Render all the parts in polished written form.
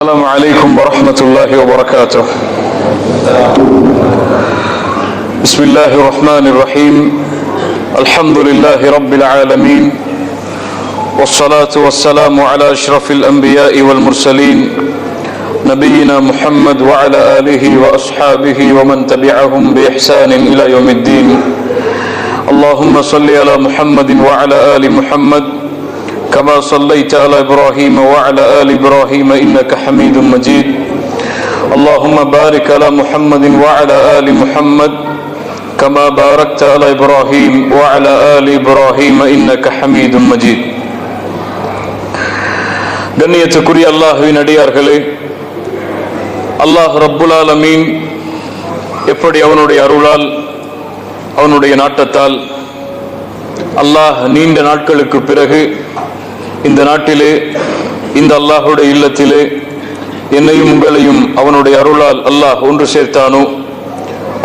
السلام عليكم ورحمة الله وبركاته. بسم الله الرحمن الرحيم. الحمد لله رب العالمين، والصلاة والسلام على أشرف الأنبياء والمرسلين نبينا محمد وعلى آله وأصحابه ومن تبعهم بإحسان إلى يوم الدين. اللهم صل على محمد وعلى آل محمد كما صليت على إبراهيم وعلى آل إبراهيم إنك حميد مجيد. اللهم بارك على محمد وعلى آل محمد كما باركت على إبراهيم وعلى آل إبراهيم إنك حميد مجيد. கண்ணியத்துக்குரிய அல்லாஹ்வின் அடியார்களே, அல்லாஹ் ரப்புல் ஆலமீன் எப்படி அவனுடைய அருளால் அவனுடைய நாட்டத்தால் அல்லாஹ் நீண்ட நாட்களுக்கு பிறகு இந்த நாட்டிலே இந்த அல்லாஹுடைய இல்லத்திலே என்னையும் உங்களையும் அவனுடைய அருளால் அல்லாஹ் ஒன்று சேர்த்தானோ,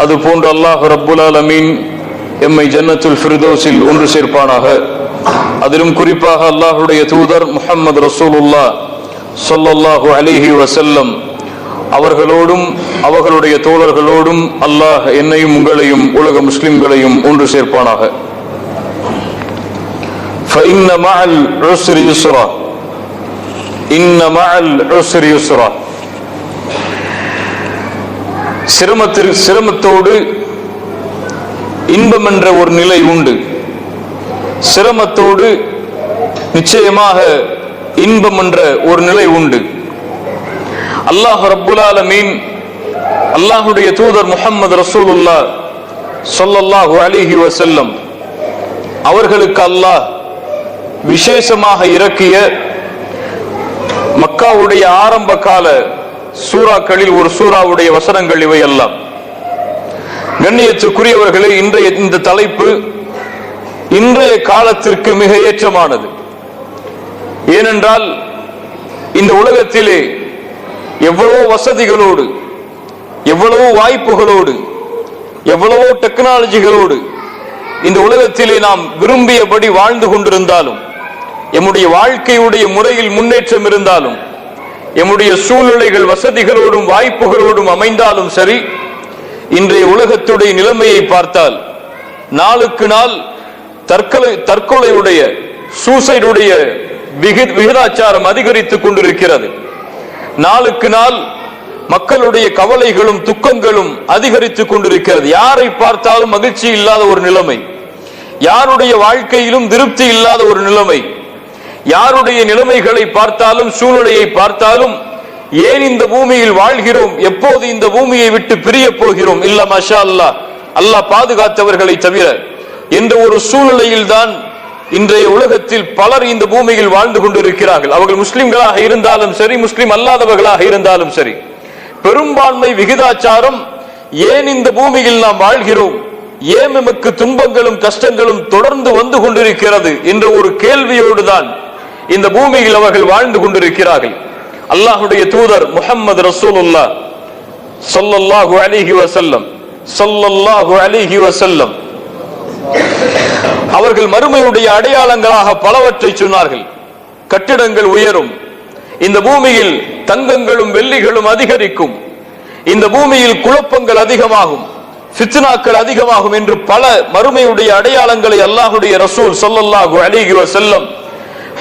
அதுபோன்று அல்லாஹ் ரப்புல் ஆலமீன் எம்மை ஜன்னத்துல் ஃபிர்தௌஸில் ஒன்று சேர்ப்பானாக. அதிலும் குறிப்பாக அல்லாஹுடைய தூதர் முஹம்மது ரசூலுல்லாஹ் ஸல்லல்லாஹு அலைஹி வஸல்லம் அவர்களோடும் அவர்களுடைய தோழர்களோடும் அல்லாஹ் என்னையும் உங்களையும் உலக முஸ்லிம்களையும் ஒன்று சேர்ப்பானாக. فإن مع العسر يسرا إن مع العسر يسرا. சிரமத்தோடு இன்பம் என்ற ஒரு நிலை உண்டு. சிரமத்தோடு நிச்சயமாக இன்பம் என்ற ஒரு நிலை உண்டு. அல்லாஹ் ரப்புல் ஆலமீன் அல்லாஹுடைய தூதர் முஹம்மது ரசூலுல்லாஹ் ஸல்லல்லாஹு அலைஹி வஸல்லம் அவர்களுக்கு அல்லாஹ் விசேஷமாக இறக்கிய மக்காவுடைய ஆரம்ப கால சூறாக்களில் ஒரு சூறாவுடைய வசனங்கள் இவை எல்லாம். கண்ணியத்துக்குரியவர்களே, இன்றைய இந்த தலைப்பு இன்றைய காலத்திற்கு மிக ஏற்றமானது. ஏனென்றால் இந்த உலகத்திலே எவ்வளவோ வசதிகளோடு, எவ்வளவோ வாய்ப்புகளோடு, எவ்வளவோ டெக்னாலஜிகளோடு இந்த உலகத்திலே நாம் விரும்பியபடி வாழ்ந்து கொண்டிருந்தாலும், எம்முடைய வாழ்க்கையுடைய முறையில் முன்னேற்றம் இருந்தாலும், எம்முடைய சூழ்நிலைகள் வசதிகளோடும் வாய்ப்புகளோடும் அமைந்தாலும் சரி, இன்றைய உலகத்துடைய நிலைமையை பார்த்தால் நாளுக்கு நாள் தற்கொலையுடைய சூசைடுடைய விகிதாச்சாரம் அதிகரித்துக் கொண்டிருக்கிறது. நாளுக்கு நாள் மக்களுடைய கவலைகளும் துக்கங்களும் அதிகரித்துக் கொண்டிருக்கிறது. யாரை பார்த்தாலும் மகிழ்ச்சி இல்லாத ஒரு நிலைமை, யாருடைய வாழ்க்கையிலும் திருப்தி இல்லாத ஒரு நிலைமை, யாருடைய நிலைமைகளை பார்த்தாலும் சூழ்நிலையை பார்த்தாலும் ஏன் இந்த பூமியில் வாழ்கிறோம், எப்போது இந்த பூமியை விட்டு பிரிய போகிறோம், இல்ல மாஷா அல்லாஹ், அல்லாஹ் பாதுகாத்தவர்களை தவிர என்ற ஒரு சூழ்நிலையில் தான் இன்றைய உலகத்தில் பலர் இந்த பூமியில் வாழ்ந்து கொண்டிருக்கிறார்கள். அவர்கள் முஸ்லிம்களாக இருந்தாலும் சரி, முஸ்லிம் அல்லாதவர்களாக இருந்தாலும் சரி. பெரும்பான்மை விகிதாச்சாரம் ஏன் இந்த பூமியில் நாம் வாழ்கிறோம், ஏன் நமக்கு துன்பங்களும் கஷ்டங்களும் தொடர்ந்து வந்து கொண்டிருக்கிறது என்ற ஒரு கேள்வியோடு தான் இந்த பூமியில் அவர்கள் வாழ்ந்து கொண்டிருக்கிறார்கள். அல்லாஹுடைய தூதர் முஹம்மது ரசூலுல்லாஹ் ஸல்லல்லாஹு அலைஹி வஸல்லம் ஸல்லல்லாஹு அலைஹி வஸல்லம் அவர்கள் மறுமையுடைய அடையாளங்களாக பலவற்றை சொன்னார்கள். கட்டிடங்கள் உயரும், இந்த பூமியில் தங்கங்களும் வெள்ளிகளும் அதிகரிக்கும், இந்த பூமியில் குழப்பங்கள் அதிகமாகும், ஃபித்னாக்கள் அதிகமாகும் என்று பல மறுமையுடைய அடையாளங்களை அல்லாஹுடைய ரசூல் ஸல்லல்லாஹு அலைஹி வஸல்லம்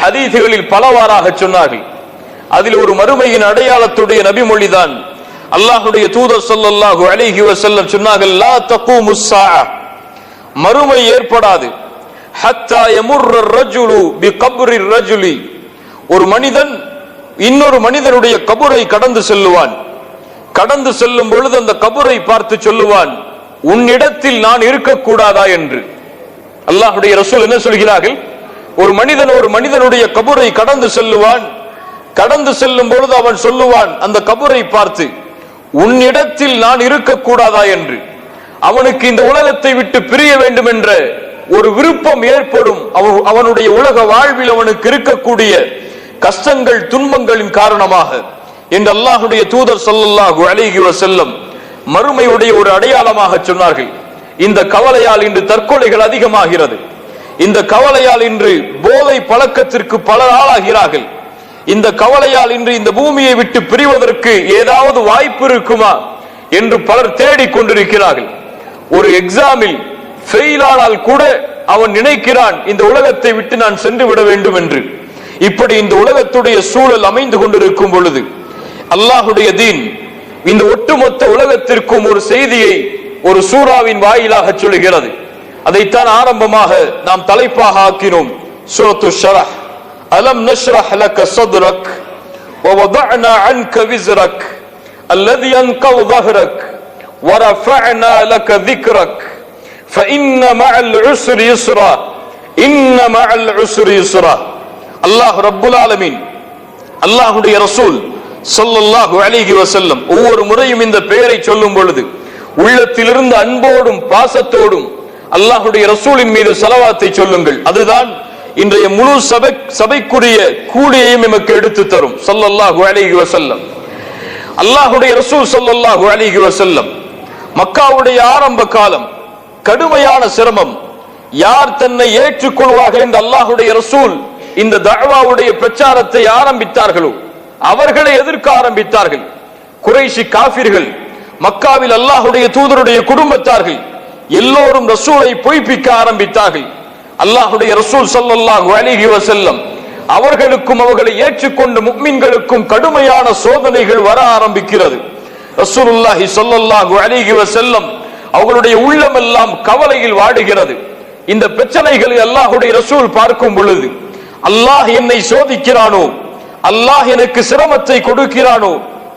ஹதீஸ்களில் பலவாறாக சொன்னார்கள். அதில் ஒரு மறுமையின் அடையாளத்துடைய நபிமொழிதான் அல்லாஹுடைய தூதர் ஸல்லல்லாஹு அலைஹி வஸல்லம் சொன்னார்கள், லா தகூமுஸ் ஸாஅ, மறுமை ஏற்படாது, ஹத்தா யமுர்ர ரஜுலு பிகப்ரி ரஜுலி, ஒரு மனிதன் இன்னொரு மனிதனுடைய கபரை கடந்து செல்லுவான். கடந்து செல்லும் பொழுது அந்த கபரை பார்த்து சொல்லுவான், உன்னிடத்தில் நான் இருக்கக்கூடாதா என்று. அல்லாஹுடைய ரசூல் என்ன சொல்கிறார்கள், ஒரு மனிதனுடைய கபரை கடந்து செல்லுவான். கடந்து செல்லும் பொழுது அவன் சொல்லுவான் அந்த கபரை பார்த்து, உன்னிடத்தில் நான் இருக்கக்கூடாதா என்று. அவனுக்கு இந்த உலகத்தை விட்டு பிரிய வேண்டும் என்ற ஒரு விருப்பம் ஏற்படும். அவனுடைய உலக வாழ்வில் அவனுக்கு இருக்கக்கூடிய கஷ்டங்கள் துன்பங்களின் காரணமாக என்று அல்லாஹுடைய தூதர் ஸல்லல்லாஹு அலைஹி வஸல்லம் மறுமையுடைய ஒரு அடையாளமாக சொன்னார்கள். இந்த கவலையால் இன்று தற்கொலைகள் அதிகமாகிறது. இந்த கவலையால் இன்று போதை பழக்கத்திற்கு பலர் ஆளாகிறார்கள். இந்த கவலையால் இன்று இந்த பூமியை விட்டு பிரிவதற்கு ஏதாவது வாய்ப்பு இருக்குமா என்று பலர் தேடிக்கொண்டிருக்கிறார்கள். ஒரு எக்ஸாமில் ஃபெயில் ஆனால் கூட அவன் நினைக்கிறான் இந்த உலகத்தை விட்டு நான் சென்று விட வேண்டும் என்று. இப்படி இந்த உலகத்துடைய சூழல் அமைந்து கொண்டிருக்கும் பொழுது அல்லாஹுடைய தீன் இந்த ஒட்டுமொத்த உலகத்திற்கும் ஒரு செய்தியை ஒரு சூராவின் வாயிலாக சொல்கிறது. அதைத்தான் ஆரம்பமாக நாம் தலைப்பாக ஆக்கினோம். சூரத்து ஷரஹ். அலம் நஷ்ரஹ் லக ஸத்ரக் வ வதஅனா அன்க விஸ்ரக் அல்லதி அன்கவ ظهرك ورفعنا لك ذكرك فإن مع العسر يسرا إن مع العسر يسرا. அல்லாஹ் ரப்புல் ஆலமீன் அல்லாஹ்வுடைய ரசூல் ஸல்லல்லாஹு அலைஹி வஸல்லம் ஒவ்வொரு முறையும் இந்த பெயரை சொல்லும் பொழுது உள்ளத்திலிருந்து அன்போடும் பாசத்தோடும் அல்லாஹ்வுடைய ரசூலின் மீது ஸலவாத்தை சொல்லுங்கள். அதுதான் இன்றைய முழு சபைக்குரிய கூலியையும் நமக்கு எடுத்து தரும். ஸல்லல்லாஹு அலைஹி வஸல்லம் அல்லாஹ்வுடைய ரசூல் ஸல்லல்லாஹு அலைஹி வஸல்லம் மக்காவுடைய ஆரம்ப காலம் கடுமையான சிரமம். யார் தன்னை ஏற்றுக்கொள்வார்கள் என்று அல்லாஹ்வுடைய ரசூல் இந்த தஅவாவுடைய பிரச்சாரத்தை ஆரம்பித்தார்களோ அவர்களை எதிர்க்க ஆரம்பித்தார்கள். குறைஷி காஃபிர்கள், மக்காவில் அல்லாஹ்வுடைய தூதருடைய குடும்பத்தார்கள் எல்லோரும் ரசூலை பொய்ப்பிக்க ஆரம்பித்தார்கள். அல்லாஹ்வுடைய ரசூல் ஸல்லல்லாஹு அலைஹி வஸல்லம் அவர்களுக்கும் அவர்களை ஏற்றுக்கொண்ட முஃமின்களுக்கும் கடுமையான சோதனைகள் வர ஆரம்பிக்கிறது. ரசூலுல்லாஹி ஸல்லல்லாஹு அலைஹி வஸல்லம் அவர்களுடைய உள்ளமெல்லாம் கவலையில் வாடுகிறது. இந்த பிரச்சனைகளை அல்லாஹ்வுடைய ரசூல் பார்க்கும் பொழுது அல்லாஹ் என்னை சோதிக்கிறானோ, அல்லாஹ் எனக்கு சிரமத்தை கொடுக்கிறானோ,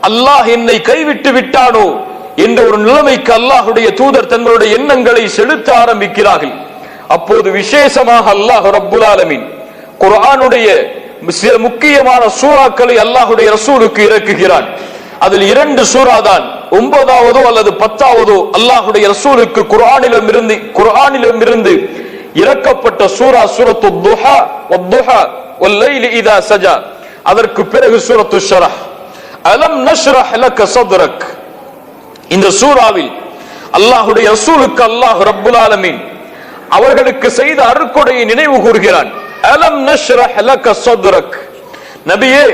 அல்லாஹ் என்னை கைவிட்டு விட்டானோ என்ற ஒரு நிலைமைக்கு அல்லாஹ்வுடைய தூதர் தங்களுடைய எண்ணங்களை செலுத்த ஆரம்பிக்கிறார்கள். அப்போது விசேஷமாக அல்லாஹ் ரப்புல் ஆலமீன் குர்ஆனுடைய சில முக்கியமான சூறாக்களை அல்லாஹ்வுடைய ரசூலுக்கு இறக்குகிறான். அதில் 2 சூரா தான் 9வதோ அல்லது 10வதோ அல்லாஹ்வுடைய ரசூலுக்கு குர்ஆனிலிருந்து இறக்கப்பட்ட சூரா சூரத்து துஹா வத்துஹா வல்லைலி இதா சஜா. அதற்கு பிறகு சூரத்து ஷரஹ். அலம் நஷ்ரஹ் லக ஸத்ரக். இந்த சூராவில் அல்லாஹ்வுடைய ரசூலுக்கு அல்லாஹ் ரப்புல் ஆலமீன் அவர்களுக்கு செய்த அருட்கொடையை நினைவு கூறுகிறான். அலம் நஷ்ரஹ் லக ஸத்ரக். நபியே,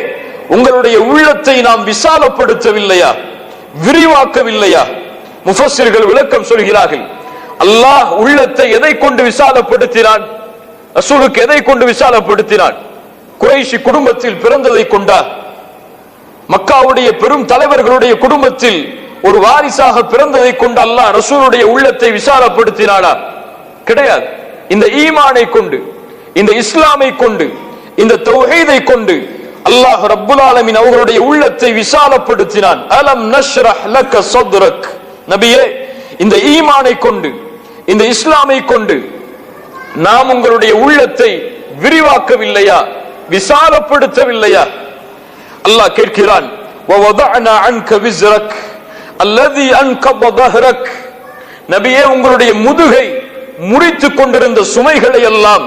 உங்களுடைய உள்ளத்தை நாம் விசாலப்படுத்தவில்லையா, விரிவாக்கவில்லையா? முஃபஸ்ஸிர்கள் விளக்கம் சொல்கிறார்கள். அல்லாஹ் உள்ளத்தை எதை கொண்டு விசாலப்படுத்தினான்? ரசூலுக்கு எதை கொண்டு விசாலப்படுத்தினான்? குறைஷி குடும்பத்தில் பிறந்ததை கொண்டா? மக்காவுடைய பெரும் தலைவர்களுடைய குடும்பத்தில் ஒரு வாரிசாக பிறந்ததை கொண்டு அல்லாஹ் ரசூலுடைய உள்ளத்தை விசாலப்படுத்தினானா? கிடையாது. இந்த ஈமானை கொண்டு, இந்த இஸ்லாமை கொண்டு, இந்த தௌஹீதை கொண்டு அல்லாஹ் ரப்புல் ஆலமீன் அவர்களுடைய உள்ளத்தை விசாலப்படுத்தினான். அலம் நஷ்ரஹ் லக ஸத்ரக். நபியே, இந்த ஈமானை கொண்டு, இந்த இஸ்லாமை கொண்டு நாம் உங்களுடைய உள்ளத்தை விரிவாக்கவில்லையா, விசாலப்படுத்தவில்லையா? அல்லாஹ் கேட்கிறான். வவதஅனா அன்க விஸ்ரக் அல்லதி அன்கப ظهرك. நபியே, உங்களுடைய முதுகை முறித்துக் கொண்டிருந்த சுமைகளை எல்லாம்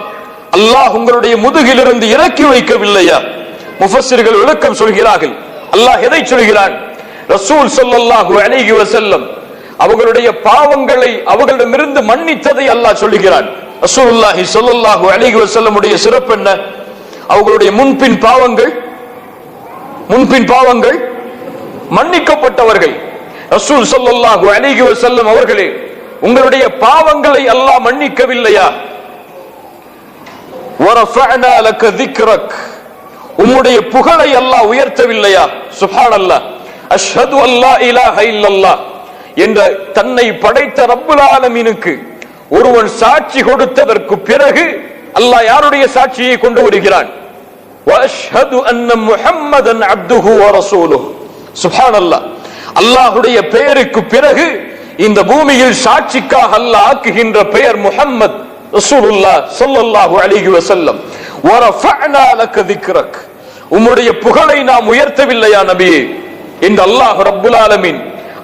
அல்லாஹ் உங்களுடைய முதுகிலிருந்து இறக்கி வைக்கவில்லையா? முஃபஸ்ஸிர்கள் விளக்கம் சொல்கிறார்கள். அல்லாஹ் எதை சொல்கிறான்? ரசூல் ஸல்லல்லாஹு அலைஹி வஸல்லம் அவர்களுடைய பாவங்களை அவர்களிடமிருந்து மன்னித்ததை அல்லாஹ் சொல்கிறான். ரசூலுல்லாஹி ஸல்லல்லாஹு அலைஹி வஸல்லமுடைய சிறப்பு என்ன? அவர்களுடைய முன்பின் பாவங்கள் மன்னிக்கப்பட்டவர்கள். ரசூல் ஸல்லல்லாஹு அலைஹி வஸல்லம் அவர்களே, உங்களுடைய பாவங்களை அல்லாஹ் மன்னிக்கவில்லையா? வரஃபஅனா லக ذிக்ரக். உம்முடைய புகழை அல்லாஹ் உயர்த்தவில்லையா? சுப்ஹானல்லாஹ். அஷ்ஹது அல்லா இலாஹ இல்லல்லாஹ் என்ற தன்னை படைத்த ரப்புல் ஆலமீனுக்கு ஒருவன் சாட்சி கொடுத்ததற்கு பிறகு அல்லாஹ் யாருடைய சாட்சியை கொண்டு வருகிறான்? வஅஷ்ஹது அன்ன முஹம்மதன் அப்துஹு வ ரசூலுஹு. சுப்ஹானல்லாஹ். அல்லாஹ்வுடைய பெயருக்கு பிறகு இந்த பூமியில் சாட்சிக்காக அல்லாஹ் ஆக்குகின்ற பெயர் முஹம்மத் ரசூலுல்லாஹ் ஸல்லல்லாஹு அலைஹி வஸல்லம். வரஃபஅனா லக ذிக்ரக். உம்முடைய புகழை நாம் உயர்த்தவில்லையா நபியே என்று அல்லாஹ் ரப்புல் ஆலமீன்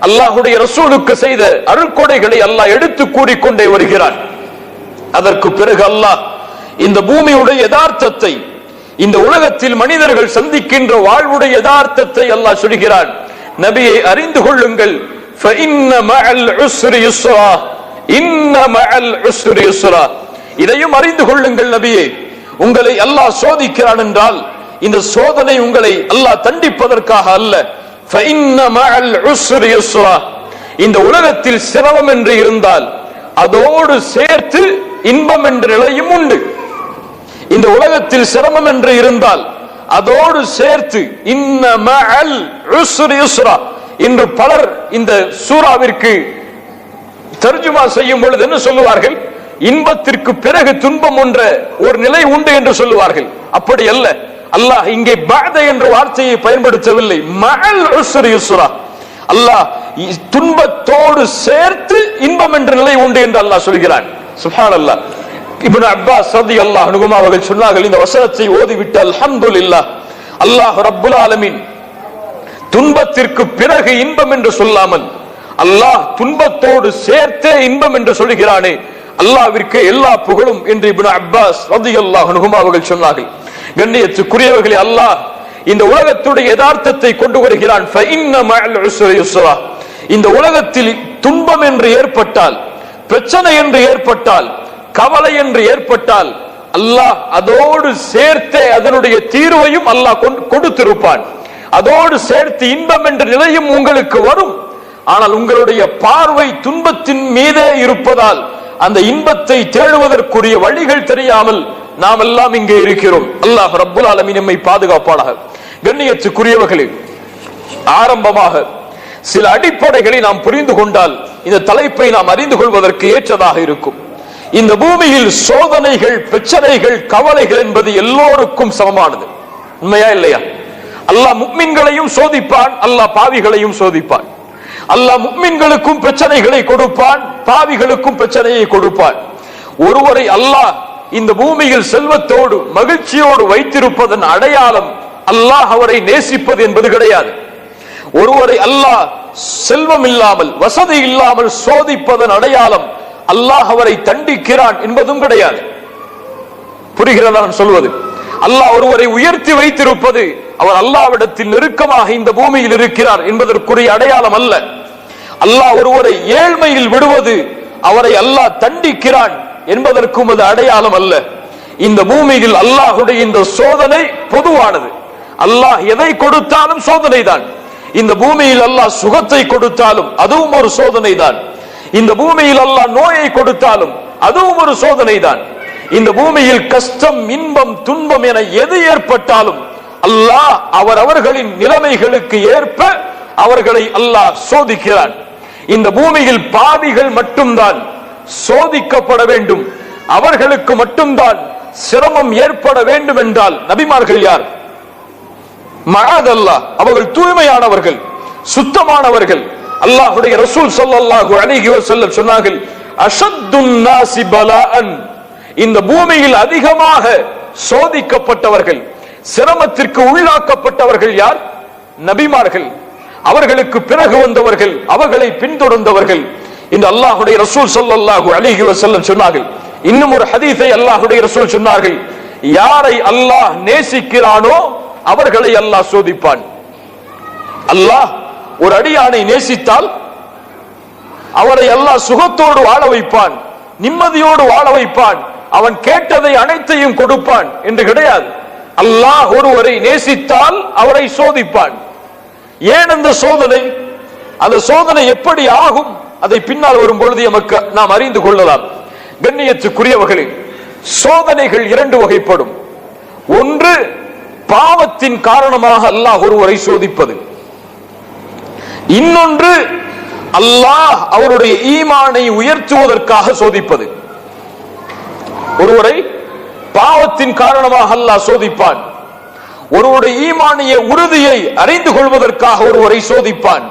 அல்லாஹ்வுடைய ரசூலுக்கு செய்த அருள்கொடைகளை அல்லாஹ் எடுத்து கூறிக்கொண்டே வருகிறான். அதற்கு பிறகு அல்லாஹ் இந்த பூமியுடைய யதார்த்தத்தை, இந்த உலகத்தில் மனிதர்கள் சந்திக்கின்ற வாழ்வுடைய யதார்த்தத்தை அல்லாஹ் சொல்கிறான். நபியை அறிந்து கொள்ளுங்கள். فإن مع العسر يسرا إن مع العسر يسرا. இதையும் அறிந்து கொள்ளுங்கள் நபியே, உங்களை அல்லாஹ் சோதிக்கிறான் என்றால் இந்த சோதனை உங்களை அல்லாஹ் தண்டிப்பதற்காக அல்ல. فَإِنَّ مَعَ الْعُسْرِ يُسْرًا. இந்த உலகத்தில் சிரமம் என்று இருந்தால் அதோடு சேர்த்து இன்பம் என்ற நிலையும் உண்டு. இந்த உலகத்தில் சிரமம் என்று இருந்தால் அதோடு சேர்த்து இன்ன மஅல் உஸ்ரி யுஸ்ரா. இன்று பலர் இந்த சூராவிற்கு தர்ஜுமா செய்யும் பொழுது என்ன சொல்லுவார்கள்? இன்பத்திற்கு பிறகு துன்பம் என்ற ஒரு நிலை உண்டு என்று சொல்லுவார்கள். அப்படி அல்ல. அல்லாஹ் இங்கே பஅத என்ற வார்த்தையை பயன்படுத்தவில்லை. மஅல் உஸ்ரி யுஸ்ரா. அல்லாஹ் துன்பத்தோடு சேர்த்து இன்பம் என்ற நிலை உண்டு என்று அல்லாஹ் சொல்கிறான். சுப்ஹானல்லாஹ். இப்னு அப்பாஸ் ரலியல்லாஹு அன்ஹுமா அவர்கள் சொன்னார்கள், இந்த வசனத்தை ஓதிவிட்டு அல்ஹம்துலில்லாஹ், அல்லாஹ் ரப்புல் ஆலமீன் துன்பத்திற்கு பிறகு இன்பம் என்று சொல்லாமல் அல்லாஹ் துன்பத்தோடு சேர்த்தே இன்பம் என்று சொல்கிறானே, அல்லாஹ்விற்கு எல்லா புகழும் என்று இப்னு அப்பாஸ் ரலியல்லாஹு அன்ஹுமா அவர்கள் சொன்னார்கள். கண்ணியத்துக்குரியவர்களே, அல்லாஹ் இந்த உலகத்துடைய யதார்த்தத்தை கொண்டு வருகிறான். ஃபஇன்ன மஅல் உஸ்ரி யுஸ்ரா. இந்த உலகத்தில் துன்பம் என்று ஏற்பட்டால், பிரச்சனை என்று ஏற்பட்டால், கவலை என்று ஏற்பட்டால் அல்லாஹ் அதோடு சேர்த்தே அதனுடைய தீர்வையும் அல்லாஹ் கொடுத்திருப்பான். அதோடு சேர்த்து இன்பம் என்ற நிலையும் உங்களுக்கு வரும். ஆனால் உங்களுடைய பார்வை துன்பத்தின் மீதே இருப்பதால் அந்த இன்பத்தை தேடுவதற்குரிய வழிகள் தெரியாமல் நாம் எல்லாம் இங்கே இருக்கிறோம். அல்லாஹ் ரப்புல் ஆலமீன் நம்மை பாதுகாப்பானாக. கண்ணியத்துக்குரியவர்களே, ஆரம்பமாக சில அடிப்படைகளை நாம் புரிந்து கொண்டால் இந்த தலைப்பை நாம் அறிந்து கொள்வதற்கு ஏற்றதாக இருக்கும். இந்த பூமியில் சோதனைகள், பிரச்சனைகள், கவலைகள் என்பது எல்லோருக்கும் சமமானது. உண்மையா இல்லையா? அல்லாஹ் முஃமின்களையும் சோதிப்பான், அல்லாஹ் பாவிகளையும் சோதிப்பான். அல்லாஹ் முஃமின்களுக்கும் பிரச்சனைகளை கொடுப்பான், பாவிகளுக்கும் பிரச்சனையை கொடுப்பான். ஒருவரை அல்லாஹ் இந்த பூமியில் செல்வத்தோடு மகிழ்ச்சியோடு வைத்திருப்பதன் அடையாளம் அல்லாஹ் அவரை நேசிப்பது என்பது கிடையாது. ஒருவரை அல்லாஹ் செல்வம் இல்லாமல், வசதி இல்லாமல் சோதிப்பதன் அடையாளம் அல்லாஹ் அவரை தண்டிக்கிறான் என்பதும் கிடையாது. புரிகிறதா நான் சொல்வது? அல்லாஹ் ஒருவரை உயர்த்தி வைத்திருப்பது அவர் அல்லாஹ்விடத்தில் நெருக்கமாக இந்த பூமியில் இருக்கிறார் என்பதற்குரிய அடையாளம் அல்ல. அல்லாஹ் ஒருவரை ஏழ்மையில் விடுவது அவரை அல்லாஹ் தண்டிக்கிறான் என்பதற்கும் அது அடையாளம் அல்ல. இந்த பூமியில் அல்லாஹ்வுடைய இந்த சோதனை பொதுவானது. அல்லாஹ் எதை கொடுத்தாலும் சோதனை தான். இந்த பூமியில் அல்லாஹ் சுகத்தை கொடுத்தாலும் அதுவும் ஒரு சோதனை தான். இந்த பூமியில் அல்லாஹ் நோயை கொடுத்தாலும் அதுவும் ஒரு சோதனை தான். இந்த பூமியில் கஷ்டம், இன்பம், துன்பம் என எது ஏற்பட்டாலும் அல்லாஹ் அவரவர்களின் நிலைமைகளுக்கு ஏற்ப அவர்களை அல்லாஹ் சோதிக்கிறான். இந்த பூமியில் பாவிகள் மட்டும்தான் சோதிக்கப்பட வேண்டும், அவர்களுக்கு மட்டும்தான் சிரமம் ஏற்பட வேண்டும் என்றால் நபிமார்கள் யார்? மஅதல்லாஹ், அவர்கள் தூய்மையானவர்கள், சுத்தமானவர்கள். அல்லாஹ்வுடைய ரசூல் ஸல்லல்லாஹு அலைஹி வஸல்லம் சொன்னார்கள், அஷத்துன் நாஸி பலாஅன், இந்த பூமியில் அதிகமாக சோதிக்கப்பட்டவர்கள், சிரமத்திற்கு உள்ளாக்கப்பட்டவர்கள் யார்? நபிமார்கள். அவர்களுக்கு பிறகு வந்தவர்கள், அவர்களை பின்தொடர்ந்தவர்கள். இந்த அல்லாஹ்வுடைய ரசூல் ஸல்லல்லாஹு அலைஹி வஸல்லம் சொன்னார்கள். இன்னும் ஒரு ஹதீஸை அல்லாஹ்வுடைய ரசூல் சொன்னார்கள், யாரை அல்லாஹ் நேசிக்கிறானோ அவர்களை அல்லாஹ் சோதிப்பான். அல்லாஹ் ஒரு அடியானை நேசித்தால் அவரை அல்லாஹ் சுகத்தோடு வாழ வைப்பான், நிம்மதியோடு வாழ வைப்பான், அவன் கேட்டதை அனைத்தையும் கொடுப்பான் என்று கிடையாது. அல்லாஹ் ஒருவரை நேசித்தால் அவரை சோதிப்பான். ஏன் அந்த சோதனை? அந்த சோதனை எப்படி ஆகும்? அதை பின்னால் வரும் பொழுது நமக்கு நாம் அறிந்து கொள்ளலாம். கண்ணியத்துக்குரியவர்களே, சோதனைகள் இரண்டு வகைப்படும். ஒன்று, பாவத்தின் காரணமாக அல்லாஹ் ஒருவரை சோதிப்பது. இன்னொன்று, அல்லாஹ் அவருடைய ஈமானை உயர்த்துவதற்காக சோதிப்பது. ஒருவரை பாவத்தின் காரணமாக அல்லாஹ் சோதிப்பான். ஒருவருடைய ஈமானிய உறுதியை அறிந்து கொள்வதற்காக ஒருவரை சோதிப்பான்.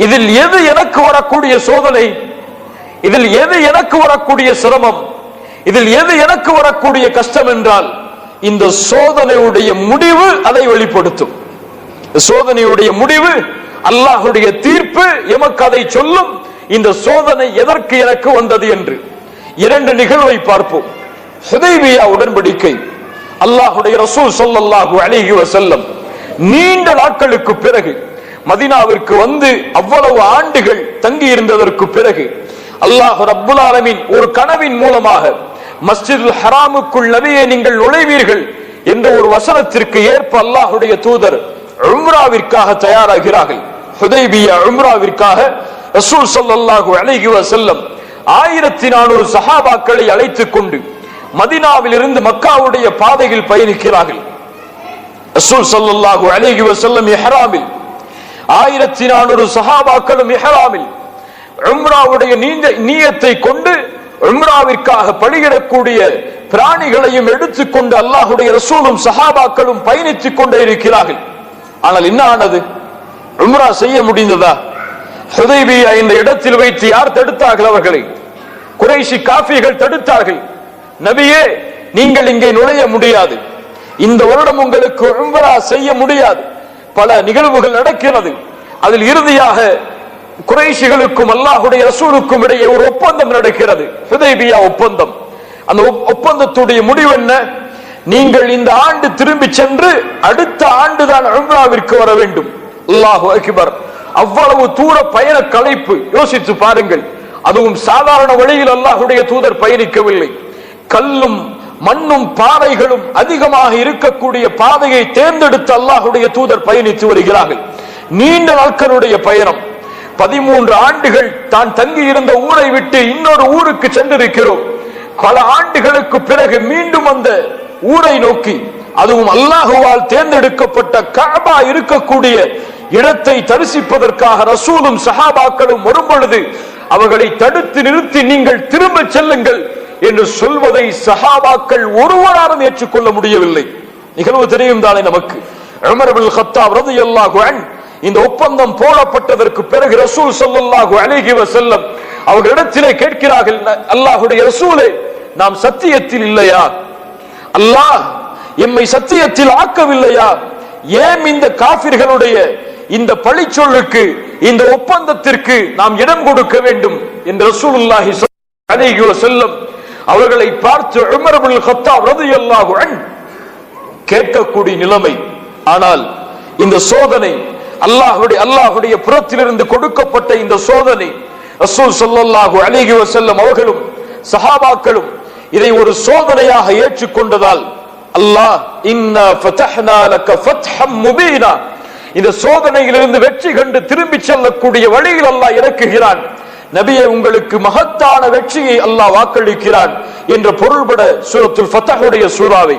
இதில் எது எனக்கு வரக்கூடிய சோதனை? இதில் எது எனக்கு வரக்கூடிய சிரமம்? இதில் எது எனக்கு வரக்கூடிய கஷ்டம் என்றால் இந்த சோதனையுடைய முடிவு அதை வெளிப்படுத்தும். சோதனையுடைய முடிவு, அல்லாஹ்வுடைய தீர்ப்பு எமக்கு அதை சொல்லும். இந்த சோதனை எதற்கு எனக்கு வந்தது என்று இரண்டு நிகழ்வை பார்ப்போம். ஹுதைபியா உடன்படிக்கை, அல்லாஹ்வுடைய ரசூல் ஸல்லல்லாஹு அலைஹி வஸல்லம் நீண்ட நாட்களுக்கு பிறகு மதீனாவிற்கு வந்து அவ்வளவு ஆண்டுகள் தங்கி இருந்ததற்கு பிறகு அல்லாஹ் ரப்புல் ஆலமீன் ஒரு கனவின் மூலமாக மஸ்ஜிதுல் ஹராமுக்குள் நபியே நீங்கள் நுழைவீர்கள் என்ற ஒரு வசனத்திற்கு ஏற்ப அல்லாஹ்வுடைய தூதர் உம்ராவிற்காக தயாராகிறார்கள். ஹுதைபியா உம்ராவிற்காக ரசூல் ஸல்லல்லாஹு அலைஹி வஸல்லம் 1400 சஹாபாக்களை அழைத்துக் கொண்டு மதீனாவில் இருந்து மக்காவுடைய பாதையில் பயணிக்கிறார்கள். ரசூல் ஸல்லல்லாஹு அலைஹி வஸல்லம் இஹ்ராமில் 1400 சஹாபாக்களும் இஹ்ராமில் உம்ராவுடைய நியத்தை கொண்டு உம்ராவிற்காக பலியிடக்கூடிய பிராணிகளையும் எடுத்துக்கொண்டு அல்லாஹ்வுடைய ரசூலும் சஹாபாக்களும் பயணித்துக் கொண்டே இருக்கிறார்கள். ஆனால் என்ன ஆனது? உம்ரா செய்ய முடிந்ததா? ஹுதைபியா என்ற இடத்தில் வைத்து யார் தடுத்தார்கள்? அவர்களை குறைஷி காஃபிர்கள் தடுத்தார்கள். நபியே, நீங்கள் இங்கே நுழைய முடியாது, இந்த வருடம் உங்களுக்கு உம்ரா செய்ய முடியாது. பல நிகழ்வுகள் நடக்கிறது. அதில் இறுதியாக குறைஷிகளுக்கும் அல்லாஹ்வுடைய ரசூலுக்கும் இடையே ஒரு ஒப்பந்தம் நடக்கிறது, ஹுதைபியா ஒப்பந்தம். அந்த ஒப்பந்தத்துடைய முடிவு என்ன? நீங்கள் இந்த ஆண்டு திரும்பி சென்று அடுத்த ஆண்டுதான் உம்ராவிற்கு வர வேண்டும். அல்லாஹு அக்பர்! அவ்வளவு தூர பயண களைப்பு, யோசித்து பாருங்கள். அதுவும் சாதாரண வழியில் அல்லாஹ்வுடைய தூதர் பயணிக்கவில்லை. கல்லும் மண்ணும் பாறைகளும் அதிகமாக இருக்கக்கூடிய பாதையை தேர்ந்தெடுத்து அல்லாஹ்வுடைய தூதர் பயணித்து வருகிறார்கள். நீண்ட நாட்களுடைய பயணம். 13 ஆண்டுகள் தான் தங்கி இருந்த ஊரை விட்டு இன்னொரு ஊருக்கு சென்றிருக்கிறோம். பல ஆண்டுகளுக்கு பிறகு மீண்டும் அந்த ஊரை நோக்கி, அதுவும் அல்லாஹுவால் தேர்ந்தெடுக்கப்பட்ட கஅபா இருக்கக்கூடிய இடத்தை தரிசிப்பதற்காக ரசூலும் சஹாபாக்களும் வரும்பொழுது அவர்களை தடுத்து நிறுத்தி நீங்கள் திரும்ப செல்லுங்கள் என்று சொல்வதை சஹாபாக்கள் ஒருவராலும் ஏற்றுக்கொள்ள முடியவில்லை. நிகழ்வு தெரியும் தானே நமக்கு. உமர் இப்னு கத்தாப் ரலியல்லாஹு அன்ஹு இந்த ஒப்பந்தம் போடப்பட்டதற்கு பிறகு ரசூல் ஸல்லல்லாஹு அலைஹி வஸல்லம் அவர்களிடத்திலே கேட்கிறார்கள், அல்லாஹ்வுடைய ரசூலே, நாம் சத்தியத்தில் இல்லையா? அல்லாஹ் எம்மை சத்தியத்தில் ஆக்கவில்லையா? ஏன் இந்த காஃபிர்களுடைய இந்த பழிச்சொல்லுக்கு, இந்த ஒப்பந்தத்திற்கு நாம் இடம் கொடுக்க வேண்டும் என்று ரசூலுல்லாஹி ஸல்லல்லாஹு அலைஹி வஸல்லம் அவர்களை பார்த்து உமர் இப்னு கத்தாப் ரலியல்லாஹு அன்ஹு கேட்கக்கூடிய நிலைமை. ஆனால் இந்த சோதனை அல்லாஹ்வுடைய புறத்திலிருந்து கொடுக்கப்பட்ட இந்த சோதனை, ரசூல் ஸல்லல்லாஹு அலைஹி வஸல்லம் அவர்களும் சஹாபாக்களும் இதை ஒரு சோதனையாக ஏற்றுக்கொண்டதால் அல்லாஹ் இன்னா ஃபதஹ்னா லக ஃபத்ஹம் முபீனா, இந்த சோதனையிலிருந்து வெற்றி கண்டு திரும்பி செல்லக்கூடிய வழியில் அல்லாஹ் இறக்குகிறான். நபியே, உங்களுக்கு மகத்தான வெற்றியை அல்லாஹ் வாக்களிக்கிறான் என்ற பொருள்பட சூரத்துல் ஃபத்ஹுடைய சூராவை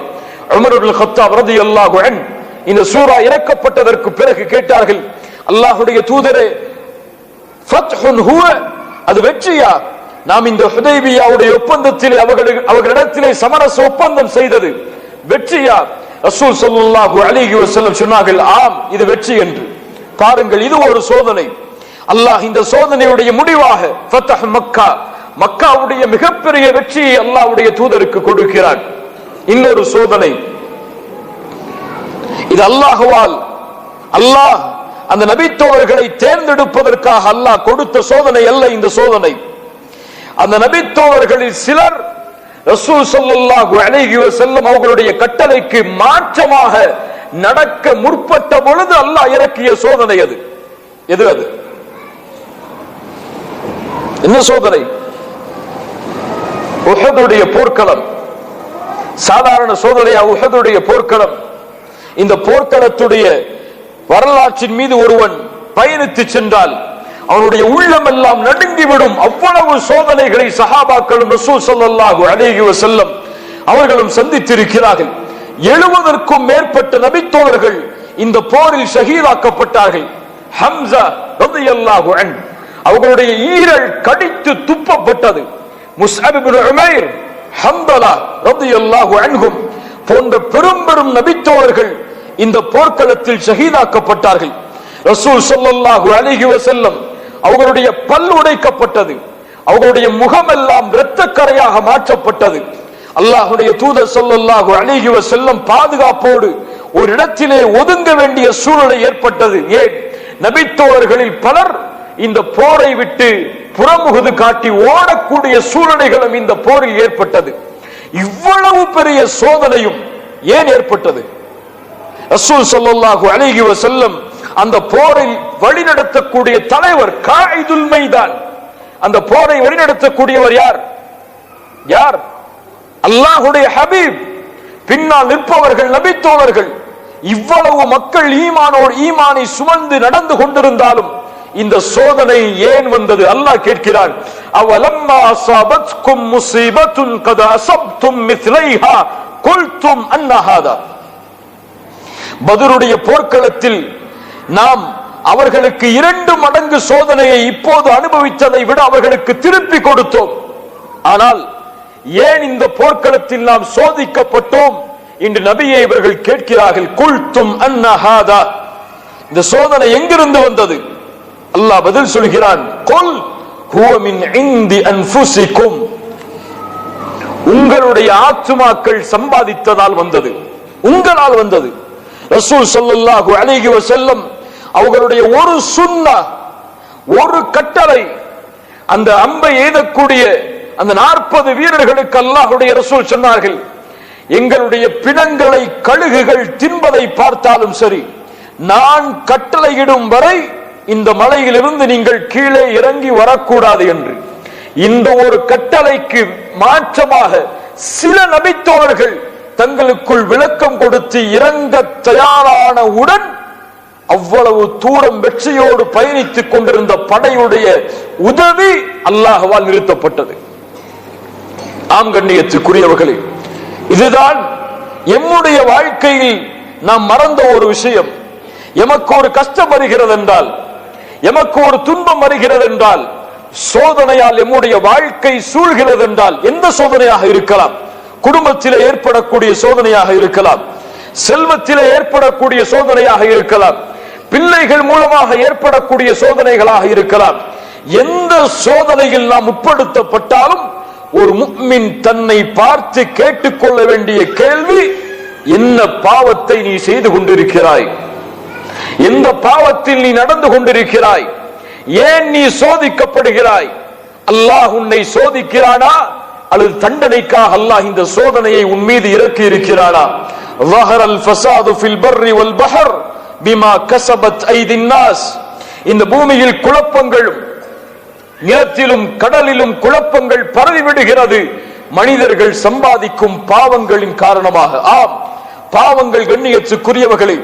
உமர் இப்னு கத்தாப் ரலியல்லாஹு அன்ஹு இந்த சூரா இறக்கப்பட்டதற்கு பிறகு கேட்டார்கள், அல்லாஹ்வுடைய தூதரே, ஃபத்ஹுன் ஹுவ, அது வெற்றியா? நாம் இந்த ஹுதைபியாவுடைய ஒப்பந்தத்தில் அவர்களிடத்திலே சமரச ஒப்பந்தம் செய்தது வெற்றியா? ரசூல் ஸல்லல்லாஹு அலைஹி வஸல்லம் சொன்னார்கள், ஆம், இது வெற்றி என்று. பாருங்கள், இது ஒரு சோதனை. அல்லாஹ் இந்த சோதனையுடைய முடிவாக ஃபத்ஹ் மக்கா, மக்காவுடைய மிகப்பெரிய வெற்றியை அல்லாஹ்வுடைய தூதருக்கு கொடுக்கிறார். இன்னொரு சோதனை, இது அல்லாஹ்வால், அல்லாஹ் அந்த நபித்தோழர்களை தேர்ந்தெடுப்பதற்காக அல்லாஹ் கொடுத்த சோதனை அல்ல இந்த சோதனை. அந்த நபித்தோழர்களில் சிலர் ரசூல் ஸல்லல்லாஹு அலைஹி வஸல்லம் அவர்களுடைய கட்டளைக்கு மாற்றமாக நடக்க முற்பட்ட பொழுது அல்லாஹ் இறக்கிய சோதனை அது. எது அது? என்ன சோதனை? உஹதுடைய போர்க்களம். சாதாரண சோதனையா உஹதுடைய போர்க்களம்? இந்த போர்க்களத்துடைய வரலாற்றின் மீது ஒருவன் பயணித்து சென்றால் அவனுடைய உள்ளம் எல்லாம் நடுங்கிவிடும். அவ்வளவு சோதனைகளை சஹாபாக்களும் ரசூல் ஸல்லல்லாஹு அலைஹி வஸல்லம் அவர்களும் சந்தித்திருக்கிறார்கள். 70க்கும் மேற்பட்ட நபித்தோழர்கள் இந்த போரில் ஷஹீதாக்கப்பட்டார்கள். ஹம்ஸா ரலியல்லாஹு அன்ஹு அவர்களுடைய ஈரல் கடித்து துப்பப்பட்டது. முஸ்அப் இப்னு உமைர், ஹம்தலா ரலியல்லாஹு அன்ஹும் போன்ற பெரும் பெரும் நபித்தோழர்கள் இந்த போர்க்களத்தில் ஷஹீதாக்கப்பட்டார்கள். ரசூல் ஸல்லல்லாஹு அலைஹி வஸல்லம் அவர்களுடைய பல் உடைக்கப்பட்டது. அவர்களுடைய முகமெல்லாம் இரத்தக்கரையாக மாற்றப்பட்டது. அல்லாஹ்வுடைய தூதர் ஸல்லல்லாஹு அலைஹி வஸல்லம் பாதுகாப்போடு ஒரு இடத்திலே ஒதுங்க வேண்டிய சூழ்நிலை ஏற்பட்டது. ஏன்? நபித்தோழர்களில் பலர் இந்த போரை விட்டு புறமுகுது காட்டி ஓடக்கூடிய சூழ்நிலைகளும் இந்த போரில் ஏற்பட்டது. இவ்வளவு பெரிய சோதனையும் ஏன் ஏற்பட்டது? ரசூல் ஸல்லல்லாஹு அலைஹி வஸல்லம் அந்த போரை வழிநடத்தக்கூடிய தலைவர் காயிதுல் மைதான். அந்த போரை வழிநடத்தக்கூடியவர் யார்? யார்? அல்லாஹ்வுடைய ஹபீப் பின்னால் நிற்பவர்கள் நபித்தோழர்கள். இவ்வளவு மக்கள் ஈமானை சுமந்து நடந்து கொண்டிருந்தாலும் இந்த சோதனை ஏன் வந்தது? அல்லாஹ் கேட்கிறான், அவலம்மா அஸாபத்கும் முஸீபத்துன் கத் அஸப்தும் மிஸ்லைஹா குல்தும் அன்ன ஹாதா. பத்ருடைய போர்க்களத்தில் நாம் அவர்களுக்கு 2 மடங்கு சோதனையை இப்போது அனுபவித்ததை விட அவர்களுக்கு திருப்பி கொடுத்தோம். ஆனால் ஏன் இந்த போர்க்களத்தில் நாம் சோதிக்கப்பட்டோம் என்று நபியை இவர்கள் கேட்கிறார்கள். குல்தும் அன்ன ஹாதா, இந்த சோதனை எங்கிருந்து வந்தது? அல்லாஹ் பதில் சொல்கிறான், குல் ஹுவ மின் இந்தி அன்ஃபுசிக்கும், உங்களுடைய ஆத்துமாக்கள் சம்பாதித்ததால் வந்தது, உங்களால் வந்தது. ரசூல் ஸல்லல்லாஹு அலைஹி வஸல்லம் அவர்களுடைய ஒரு சுன்னா, ஒரு கட்டளை, அந்த அம்பை எய்தக்கூடிய அந்த 40 வீரர்களுக்கு அல்லாஹ்வுடைய ரசூல் சொன்னார்கள், எங்களுடைய பிணங்களை கழுகுகள் தின்பதை பார்த்தாலும் சரி, நான் கட்டளையிடும் வரை இந்த மலையிலிருந்து நீங்கள் கீழே இறங்கி வரக்கூடாது என்று. இந்த ஒரு கட்டளைக்கு மாற்றமாக சில நபித்தோழர்கள் தங்களுக்குள் விளக்கம் கொடுத்து இறங்க தயாரானவுடன் அவ்வளவு தூரம் வெற்றியோடு பயணித்துக் கொண்டிருந்த படையுடைய உதவி அல்லாஹ்வால் நிறுத்தப்பட்டது. ஆம் கண்ணியத்துக்குரியவர்களே, இதுதான் எம்முடைய வாழ்க்கையில் நாம் மறந்த ஒரு விஷயம். எமக்கு ஒரு கஷ்டம் வருகிறது என்றால், எமக்கு ஒரு துன்பம் வருகிறது என்றால், சோதனையால் எம்முடைய வாழ்க்கை சூழ்கிறது என்றால், எந்த சோதனையாக இருக்கலாம், குடும்பத்திலே ஏற்படக்கூடிய சோதனையாக இருக்கலாம், செல்வத்திலே ஏற்படக்கூடிய சோதனையாக இருக்கலாம், பிள்ளைகள் மூலமாக ஏற்படக்கூடிய சோதனைகளாக இருக்கலாம். எந்த சோதனையில் நாம் உட்படுத்தப்பட்டாலும் ஒரு முஃமின் தன்னை பார்த்து கேட்டுக்கொள்ள வேண்டிய கேள்வி, என்ன பாவத்தை நீ செய்து கொண்டிருக்கிறாய், எந்த பாவத்தில் நீ நடந்து கொண்டிருக்கிறாய், ஏன் நீ சோதிக்கப்படுகிறாய்? அல்லாஹ் உன்னை சோதிக்கிறானா அல்லது தண்டனைக்காக அல்லாஹ் இந்த சோதனையை உன் மீது இறக்கி இருக்கிறானா? ظهرல் فساد في البر والبحر بما كسبت ايدي الناس. இந்த பூமியில் குழப்பங்களும் நிலத்திலும் கடலிலும் குழப்பங்கள் பரவிவிடுகிறது மனிதர்கள் சம்பாதிக்கும் பாவங்களின் காரணமாக. ஆம், பாவங்கள் கண்ணியத்துக்குரியவர்களே,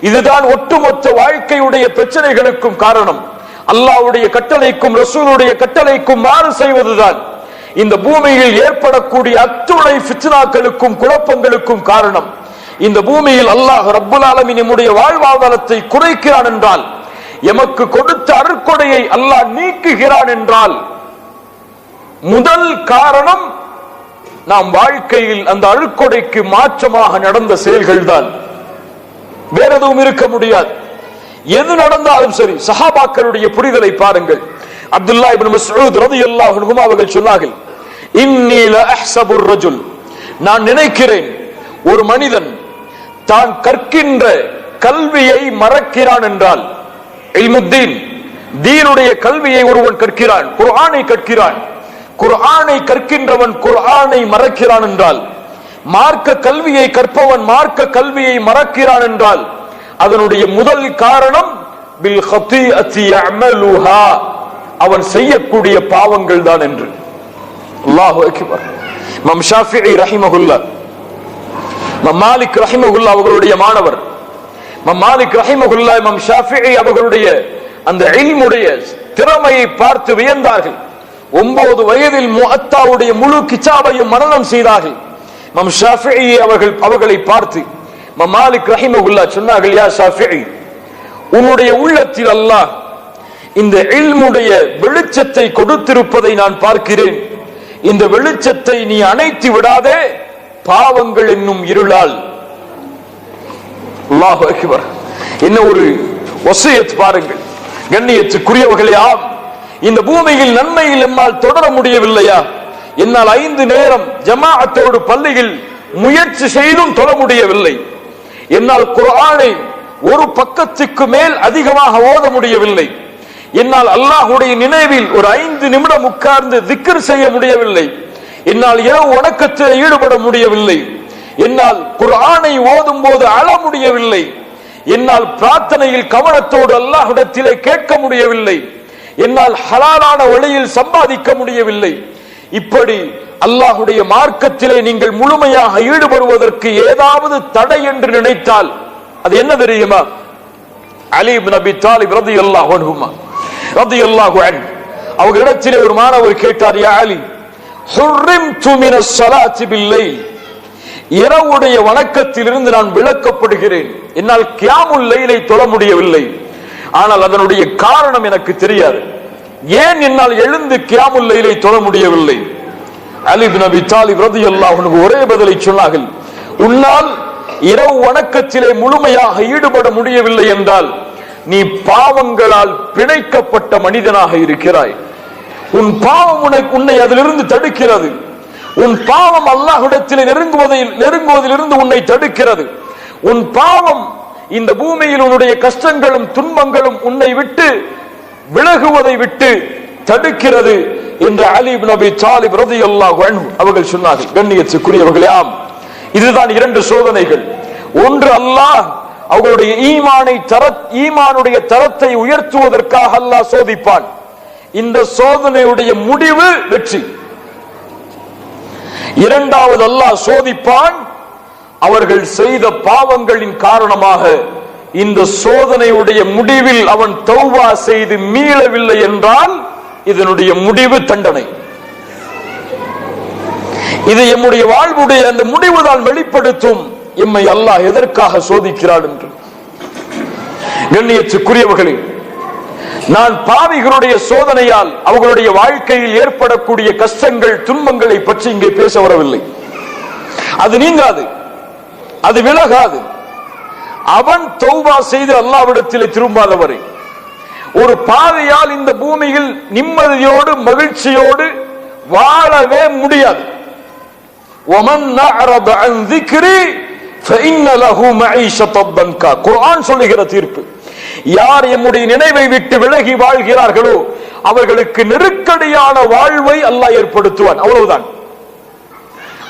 இதுதான் ஒட்டுமொத்த வாழ்க்கையுடைய பிரச்சனைகளுக்கும் காரணம். அல்லாஹ்வுடைய கட்டளைக்கும் ரசூலுடைய கட்டளைக்கும் மாறு செய்வதுதான் இந்த பூமியில் ஏற்படக்கூடிய அத்துணை ஃபித்னாக்களுக்கும் குழப்பங்களுக்கும் காரணம். இந்த பூமியில் அல்லாஹ் ரப்புல் ஆலமீன் நம்முடைய வாழ்வாதாரத்தை குறைக்கிறான் என்றால், எமக்கு கொடுத்த அருட்கொடையை அல்லாஹ் நீக்குகிறான் என்றால், முதல் காரணம் நாம் வாழ்க்கையில் அந்த அருட்கொடைக்கு மாற்றமாக நடந்த செயல்கள் தான். வேற எதுவும் இருக்க முடியாது. எது நடந்தாலும் சரி. சஹாபாக்களுடைய புரிதலை பாருங்கள். அப்துல்லா இப்னு மஸ்ஊத் ரலியல்லாஹு அன்ஹு அவர்கள் சொன்னார்கள், இன்னி லா அஹ்ஸபு الرجل, நான் நினைக்கிறேன் ஒரு மனிதன் தான் கற்கின்ற கல்வியை மறக்கிறான் என்றால், இல்முத்தீன், தீனுடைய கல்வியை ஒருவன் கற்கிறான், குர்ஆனை கற்கிறான், குர்ஆனை கற்கின்றவன் குர்ஆனை மறக்கிறான் என்றால், மார்க்க கல்வியை கற்பவன் மார்க்க கல்வியை மறக்கிறான் என்றால், அதனுடைய முதல் காரணம் பில் ஹதீஅத்தி யஅமலுஹா, அவன் செய்யக்கூடிய பாவங்கள் தான் என்று. அல்லாஹு அக்பர். இமாம் ஷாஃபிஈ ரஹிமஹுல்லாஹ், இமாம் மாலிக் ரஹிமஹுல்லாஹ் அவர்களுடைய மாணவர். இமாம் மாலிக் ரஹிமஹுல்லாஹ் இமாம் ஷாஃபிஈ அவர்களுடைய அந்த இல்முடைய திறமையை பார்த்து வியந்தார்கள். 9 வயதில் முஅத்தாவுடைய முழு கிதாபையும் மனனம் செய்தார்கள். இமாம் ஷாஃபிஈ அவர்களை பார்த்து இமாம் மாலிக் ரஹிமஹுல்லாஹ் சொன்னார்கள், யா ஷாஃபிஈ, உன்னுடைய உள்ளத்தில் அல்லாஹ் இந்த இல்முடைய வெளிச்சத்தை கொடுத்திருப்பதை நான் பார்க்கிறேன். இந்த வெளிச்சத்தை நீ அணைத்து விடாதே பாவங்கள் என்னும் இருளால். அல்லாஹு அக்பர். என்ன ஒரு வசியத் பாருங்கள் கண்ணியத்துக்குரியவர்களே. ஆம், இந்த பூமியில் நன்மையில் எம்மால் தொடர முடியவில்லையா? என்னால் 5 நேரம் ஜமாஅத்தோடு பள்ளியில் முயற்சி செய்தும் தொழ முடியவில்லை. என்னால் குர்ஆனை ஒரு பக்கத்துக்கு மேல் அதிகமாக ஓத முடியவில்லை. என்னால் அல்லாஹ்வுடைய நினைவில் ஒரு 5 நிமிடம் உட்கார்ந்து திக்ர் செய்ய முடியவில்லை. என்னால் இரவு வணக்கத்தில் ஈடுபட முடியவில்லை. என்னால் குர்ஆனை ஓதும் போது அழ முடியவில்லை. என்னால் பிரார்த்தனையில் கவனத்தோடு அல்லாஹ்விடத்திலே கேட்க முடியவில்லை. என்னால் ஹலாலான வழியில் சம்பாதிக்க முடியவில்லை. இப்படி அல்லாஹ்வுடைய மார்க்கத்திலே நீங்கள் முழுமையாக ஈடுபடுவதற்கு ஏதாவது தடை என்று நினைத்தால் அது என்ன தெரியுமா? அலி இப்னு அபி தாலிப் ரலியல்லாஹு அன்ஹு அவர்களிடத்திலே ஒரு மாணவர் கேட்டார், யா அலி, ஹுர்ரிம்து மினஸ் ஸலாத்தி பில்லைல், இரவுடைய வணக்கத்திலிருந்து நான் விலக்கப்படுகிறேன். என்னால் கியாமுல் லைலை தொழ முடியவில்லை, ஆனால் அதனுடைய காரணம் எனக்கு தெரியாது. ஏன் என்னால் எழுந்து கியாமுல் லைலை தொழ முடியவில்லை? அலி இப்னு அபி தாலிப் ரலியல்லாஹு அன்ஹு ஒரே பதிலை சொன்னார்கள், உன்னால் இரவு வணக்கத்திலே முழுமையாக ஈடுபட முடியவில்லை என்றால் நீ பாவங்களால் பிணைக்கப்பட்ட மனிதனாக இருக்கிறாய். உன் பாவம் உன்னை அதிலிருந்து தடுக்கிறது. உன் பாவம் அல்லாஹ்விடத்தில் நெருங்குவதிலிருந்து உன்னை தடுக்கிறது. உன் பாவம் இந்த பூமியில் உன்னுடைய கஷ்டங்களும் துன்பங்களும் உன்னை விட்டு விலகுவதை விட்டு தடுக்கிறது என்று அலி இப்னு அபி தாலிப் ரலியல்லாஹு அன்ஹு அவர்கள் சொன்னார்கள். கண்ணியத்துக்குரியவர்களே, ஆம், இதுதான் இரண்டு சோதனைகள். ஒன்று, அல்லாஹ் அவர்களுடைய ஈமானுடைய தரத்தை உயர்த்துவதற்காக அல்லாஹ் சோதிப்பான். இந்த சோதனையுடைய முடிவு வெற்றி. இரண்டாவது, அல்லாஹ் சோதிப்பான் அவர்கள் செய்த பாவங்களின் காரணமாக. இந்த சோதனையுடைய முடிவில் அவன் தௌபா செய்து மீளவில்லை என்றால் இதனுடைய முடிவு தண்டனை. இது எம்முடைய வாழ்வுடைய அந்த முடிவுதான் வெளிப்படுத்தும் எம்மை அல்லாஹ் எதற்காக சோதிக்கிறான் என்று. கண்ணியத்துக்குரியவர்களே, நான் பாவிகளுடைய சோதனையால் அவர்களுடைய வாழ்க்கையில் ஏற்படக்கூடிய கஷ்டங்கள் துன்பங்களை பற்றி இங்கே பேச வரவில்லை. அது நீங்காது, அது விலகாது. அவன் தௌபா செய்து அல்லாஹ்விடத்தில் திரும்பாதவரை ஒரு பாவியால் இந்த பூமியில் நிம்மதியோடு மகிழ்ச்சியோடு வாழவே முடியாது. குர்ஆன் சொல்லுகிற தீர்ப்பு, யார் எம்முடைய நினைவை விட்டு விலகி வாழ்கிறார்களோ அவர்களுக்கு நெருக்கடியான வாழ்வை அல்லாஹ் ஏற்படுத்துவான். அவ்வளவுதான்.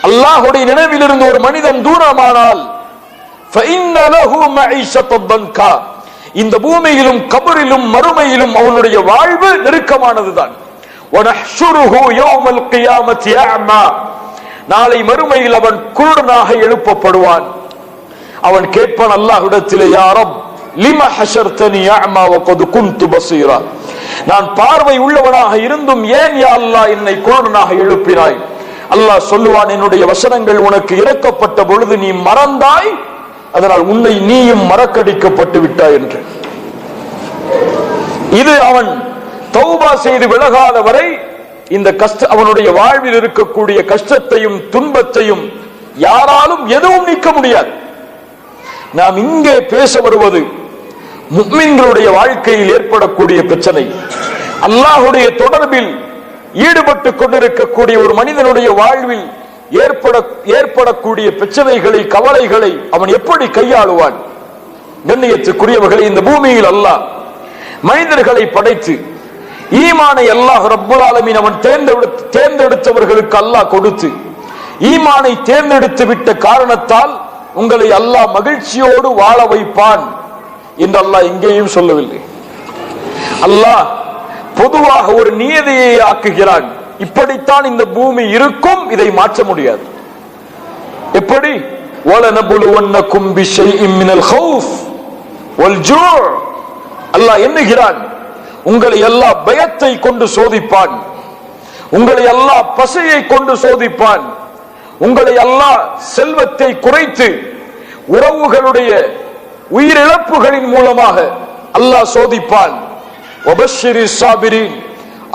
அல்லாஹ்வுடைய நினைவில் இருந்து ஒரு மனிதன் தூரமானால் இந்த பூமியிலும் கபரிலும் மறுமையிலும் அவனுடைய வாழ்வு நெருக்கமானதுதான். நாளை மறுமையில் அவன் குருடனாக எழுப்பப்படுவான். அவன் கேட்பான் அல்லாஹ்விடத்திலே, யா ரப் லிம ஹஷர்தனி அஅமா வகத் குன்து பஸீரா, நான் பார்வை உள்ளவனாக இருந்தும் ஏன் யா அல்லாஹ் என்னை குருடனாக எழுப்பினாய்? அல்லாஹ் சொல்லுவான், என்னுடைய வசனங்கள் உனக்கு இறக்கப்பட்ட பொழுது நீ மறந்தாய், அதனால் உன்னை நீயும் மறக்கடிக்கப்பட்டு விட்டாய் என்று. இது அவன் தௌபா செய்து விலகாத வரை இந்த அவனுடைய வாழ்வில் இருக்கக்கூடிய கஷ்டத்தையும் துன்பத்தையும் யாராலும் எதுவும் நீக்க முடியாது. நாம் இங்கே பேச வருவது முஃமின்களுடைய வாழ்க்கையில் ஏற்படக்கூடிய பிரச்சனை. அல்லாஹ்வுடைய தொடர்பில் ஈடுபட்டுக் கொண்டிருக்கக்கூடிய ஒரு மனிதனுடைய வாழ்வில் ஏற்படக்கூடிய பிரச்சனைகளை கவலைகளை அவன் எப்படி கையாளுவான்? கண்ணியத்துக்குரியவர்களை, இந்த பூமியில் அல்லாஹ் மனிதர்களை படைத்து ஈமானை அல்லாஹ் ரப்புல் ஆலமீன் அவன் தேர்ந்தெடுத்தவர்களுக்கு அல்லாஹ் கொடுத்து ஈமானை தேர்ந்தெடுத்து விட்ட காரணத்தால் உங்களை அல்லாஹ் மகிழ்ச்சியோடு வாழ வைப்பான் என்று அல்லாஹ் எங்கேயும் சொல்லவில்லை. அல்லாஹ் பொதுவாக ஒரு நியதியை ஆக்குகிறான். இப்படித்தான் இந்த பூமி இருக்கும், இதை மாற்ற முடியாது. எப்படி? வலனபுலுவன்னகும் பிஷைஇம் மினல் கௌஃப் வல் ஜூ', அல்லாஹ் எண்ணுகிறான் உங்களை அல்லாஹ் பயத்தை கொண்டு சோதிப்பான், உங்களை அல்லாஹ் பசியை கொண்டு சோதிப்பான், உங்களை அல்லாஹ் செல்வத்தை குறைத்து உறவுகளுடைய உயிரிழப்புகளின் மூலமாக அல்லாஹ் சோதிப்பான். வபஷ்ஷிரிஸ் சாபிரீன்,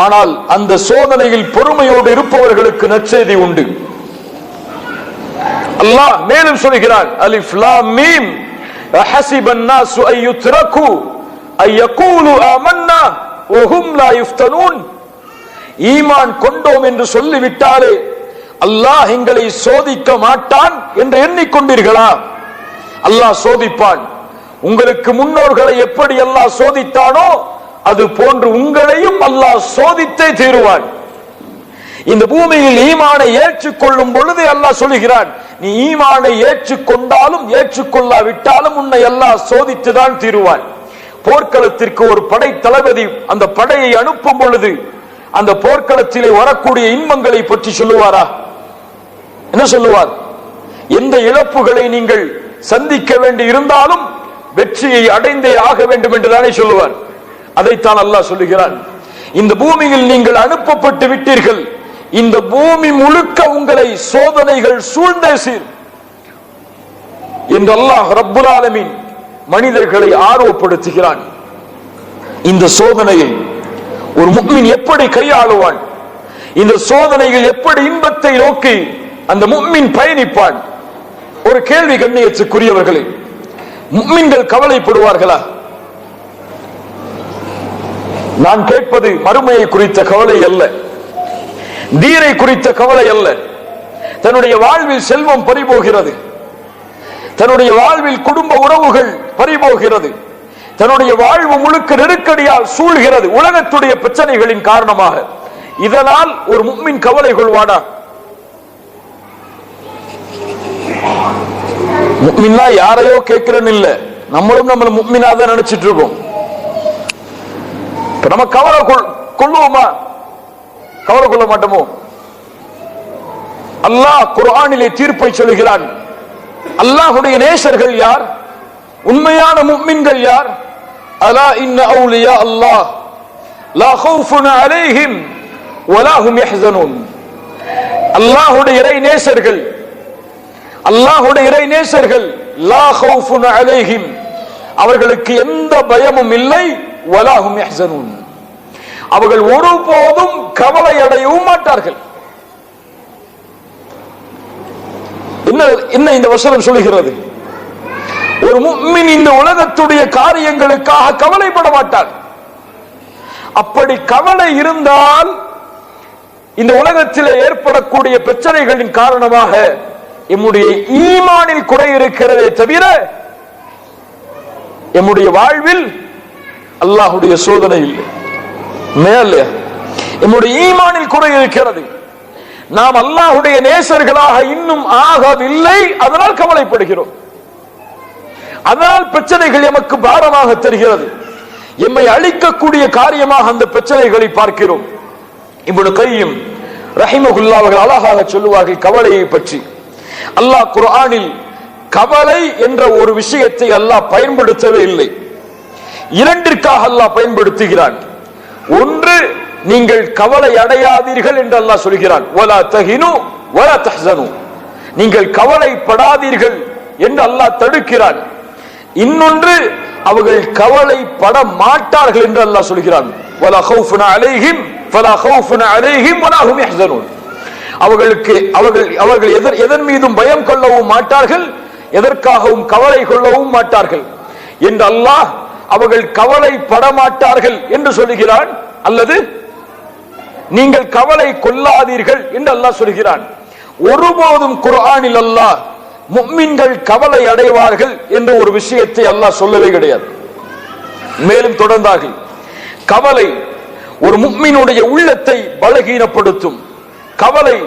ஆனால் அந்த சோதனையில் பொறுமையோடு இருப்பவர்களுக்கு நற்செய்தி உண்டு. அல்லாஹ் மேலும் சொல்கிறான், அலிஃப் லாம் மீம் அஹஸிபன் நாஸு அய்யுத்ரகு அய்யகூலு ஆமன்னா வஹும் லா யுஃப்தனூன். ஈமான் கொண்டோம் என்று சொல்லிவிட்டாலே அல்லாஹ் எங்களை சோதிக்க மாட்டான் என்று எண்ணிக்கொண்டீர்களா? அல்லாஹ் சோதிப்பான். உங்களுக்கு முன்னோர்களை எப்படி அல்லாஹ் சோதித்தானோ அது போன்று உங்களையும் அல்லாஹ் சோதித்தே தீருவான். இந்த பூமியில் ஈமானை ஏற்றுக்கொள்ளும் பொழுது அல்லாஹ் சொல்லுகிறான், நீ ஈமானை ஏற்றுக்கொண்டாலும் ஏற்றுக்கொள்ளாவிட்டாலும் உன்னை அல்லாஹ் சோதித்துதான் தீருவான். போர்க்களத்திற்கு ஒரு படை தளபதி அந்த படையை அனுப்பும் பொழுது அந்த போர்க்களத்திலே வரக்கூடிய இன்பங்களை பற்றி சொல்லுவாரா? என்ன சொல்லுவார்? எந்த இழப்புகளை நீங்கள் சந்திக்க வேண்டி இருந்தாலும் வெற்றியை அடைந்தே ஆக வேண்டும் என்றுதானே சொல்லுவார். அதைத்தான் அல்லாஹ் சொல்லுகிறான், இந்த பூமியில் நீங்கள் அனுப்பப்பட்டு விட்டீர்கள், இந்த பூமி முழுக்க உங்களை சோதனைகள் சூழ்ந்தே என்று அல்லாஹ் ரப்புல் ஆலமீன் மனிதர்களை ஆர்வப்படுத்துகிறான். இந்த சோதனையை ஒரு முஃமின் எப்படி கையாளுவான்? இந்த சோதனைகள் எப்படி இன்பத்தை நோக்கி அந்த முஃமின் பயணிப்பான்? ஒரு கேள்வி கண்ணியத்துக்குரியவர்களே, முஃமின்கள் கவலைப்படுவார்களா? நான் கேட்பது மறுமையை குறித்த கவலை அல்ல, தீனை குறித்த கவலை அல்ல. தன்னுடைய வாழ்வில் செல்வம் பறிபோகிறது, தன்னுடைய வாழ்வில் குடும்ப உறவுகள் பறிபோகிறது, தன்னுடைய வாழ்வு முழுக்க நெருக்கடியால் சூழ்கிறது உலகத்துடைய பிரச்சனைகளின் காரணமாக. இதனால் ஒரு முஃமின் கவலை கொள்வானா? முஃமின்னா யாரையோ கேட்கிறேன்னு இல்ல, நம்மளும் நம்மள முஃமினா தான் நினைச்சிட்டு இருக்கோம். நம்ம கவலை கொள்ளுவோமா? கவலை கொள்ள மாட்டோமோ? அல்லாஹ் குர்ஆனிலே தீர்ப்பை சொல்கிறான். அல்லாஹ்வுடைய நேசர்கள் யார்? உண்மையான முஃமின்கள் யார்? அலா இன்ன அவுலியா அல்லாஹ் லா ஹவுஃபுன் அலைஹிம் வலா ஹும் யஹ்ஸனூன். அல்லாஹ்வுடைய இறை நேசர்கள், அல்லாஹ்வுடைய இறை நேசர்கள் லா ஹவுஃபுன் அலைஹிம், அவர்களுக்கு எந்த பயமும் இல்லை, வலா ஹும் யஹ்ஸனூன், அவர்கள் ஒருபோதும் கவலை அடையவும் மாட்டார்கள். என்ன இந்த வசனம் சொல்லுகிறது? ஒரு முஃமின் இந்த உலகத்துடைய காரியங்களுக்காக கவலைப்பட மாட்டார். அப்படி கவலை இருந்தால் இந்த உலகத்தில் ஏற்படக்கூடிய பிரச்சனைகளின் காரணமாக எம்முடைய ஈமானில் குறை இருக்கிறதே தவிர எம்முடைய வாழ்வில் அல்லாஹ்வுடைய சோதனை இல்லை. மேலே எம்முடைய ஈமானில் குறை இருக்கிறது. நாம் அல்லாஹ்வுடைய நேசர்களாக இன்னும் ஆகவில்லை, அதனால் கவலைப்படுகிறோம். அதனால் பிரச்சனைகள் எமக்கு பாரமாக தெரிகிறது, எம்மை அழிக்கக்கூடிய காரியமாக அந்த பிரச்சனைகளை பார்க்கிறோம். இப்னு கய்யிம் ரஹிமஹுல்லாஹ் அவர்கள் அழகாக சொல்லுவார்கள் கவலையை பற்றி. அல்லாஹ் குர்ஆனில் கவலை என்ற ஒரு விஷயத்தை அல்லாஹ் பயன்படுத்தவே இல்லை. இரண்டிற்காக அல்லாஹ் பயன்படுத்துகிறான். ஒன்று, நீங்கள் கவலை அடையாதீர்கள் என்று அல்லாஹ் சொல்கிறான், வலா தஹினு வலா தஹ்ஸனு, நீங்கள் கவலைப்படாதீர்கள் என்று அல்லாஹ் தடுக்கிறான். இன்னொன்று, அவர்கள் கவலைப்பட மாட்டார்கள் என்று அல்லாஹ் சொல்கிறான், வலா ஹவுஃபுன் அலைஹிம் ஃபலா ஹவுஃபுன் அலைஹிம் வலா ஹும் யஹ்ஸனூன், அவர்கள் எதன் மீதும் பயம் கொள்ளவும் மாட்டார்கள், எதற்காகவும் கவலை கொள்ளவும் மாட்டார்கள் என்று அல்லாஹ் அவர்கள் கவலைப்பட மாட்டார்கள் என்று சொல்கிறான். அல்லது நீங்கள் கவலை கொள்ளாதீர்கள் என்று அல்லாஹ் சொல்கிறான். ஒருபோதும் குர்ஆனில் அல்லாஹ் முஃமின்கள் கவலை அடைவார்கள் என்ற ஒரு விஷயத்தை அல்லாஹ் சொல்லவே கிடையாது. மேலும் தொடர்ந்தார்கள், கவலை ஒரு முஃமினுடைய உள்ளத்தை பலகீனப்படுத்தும். கவலை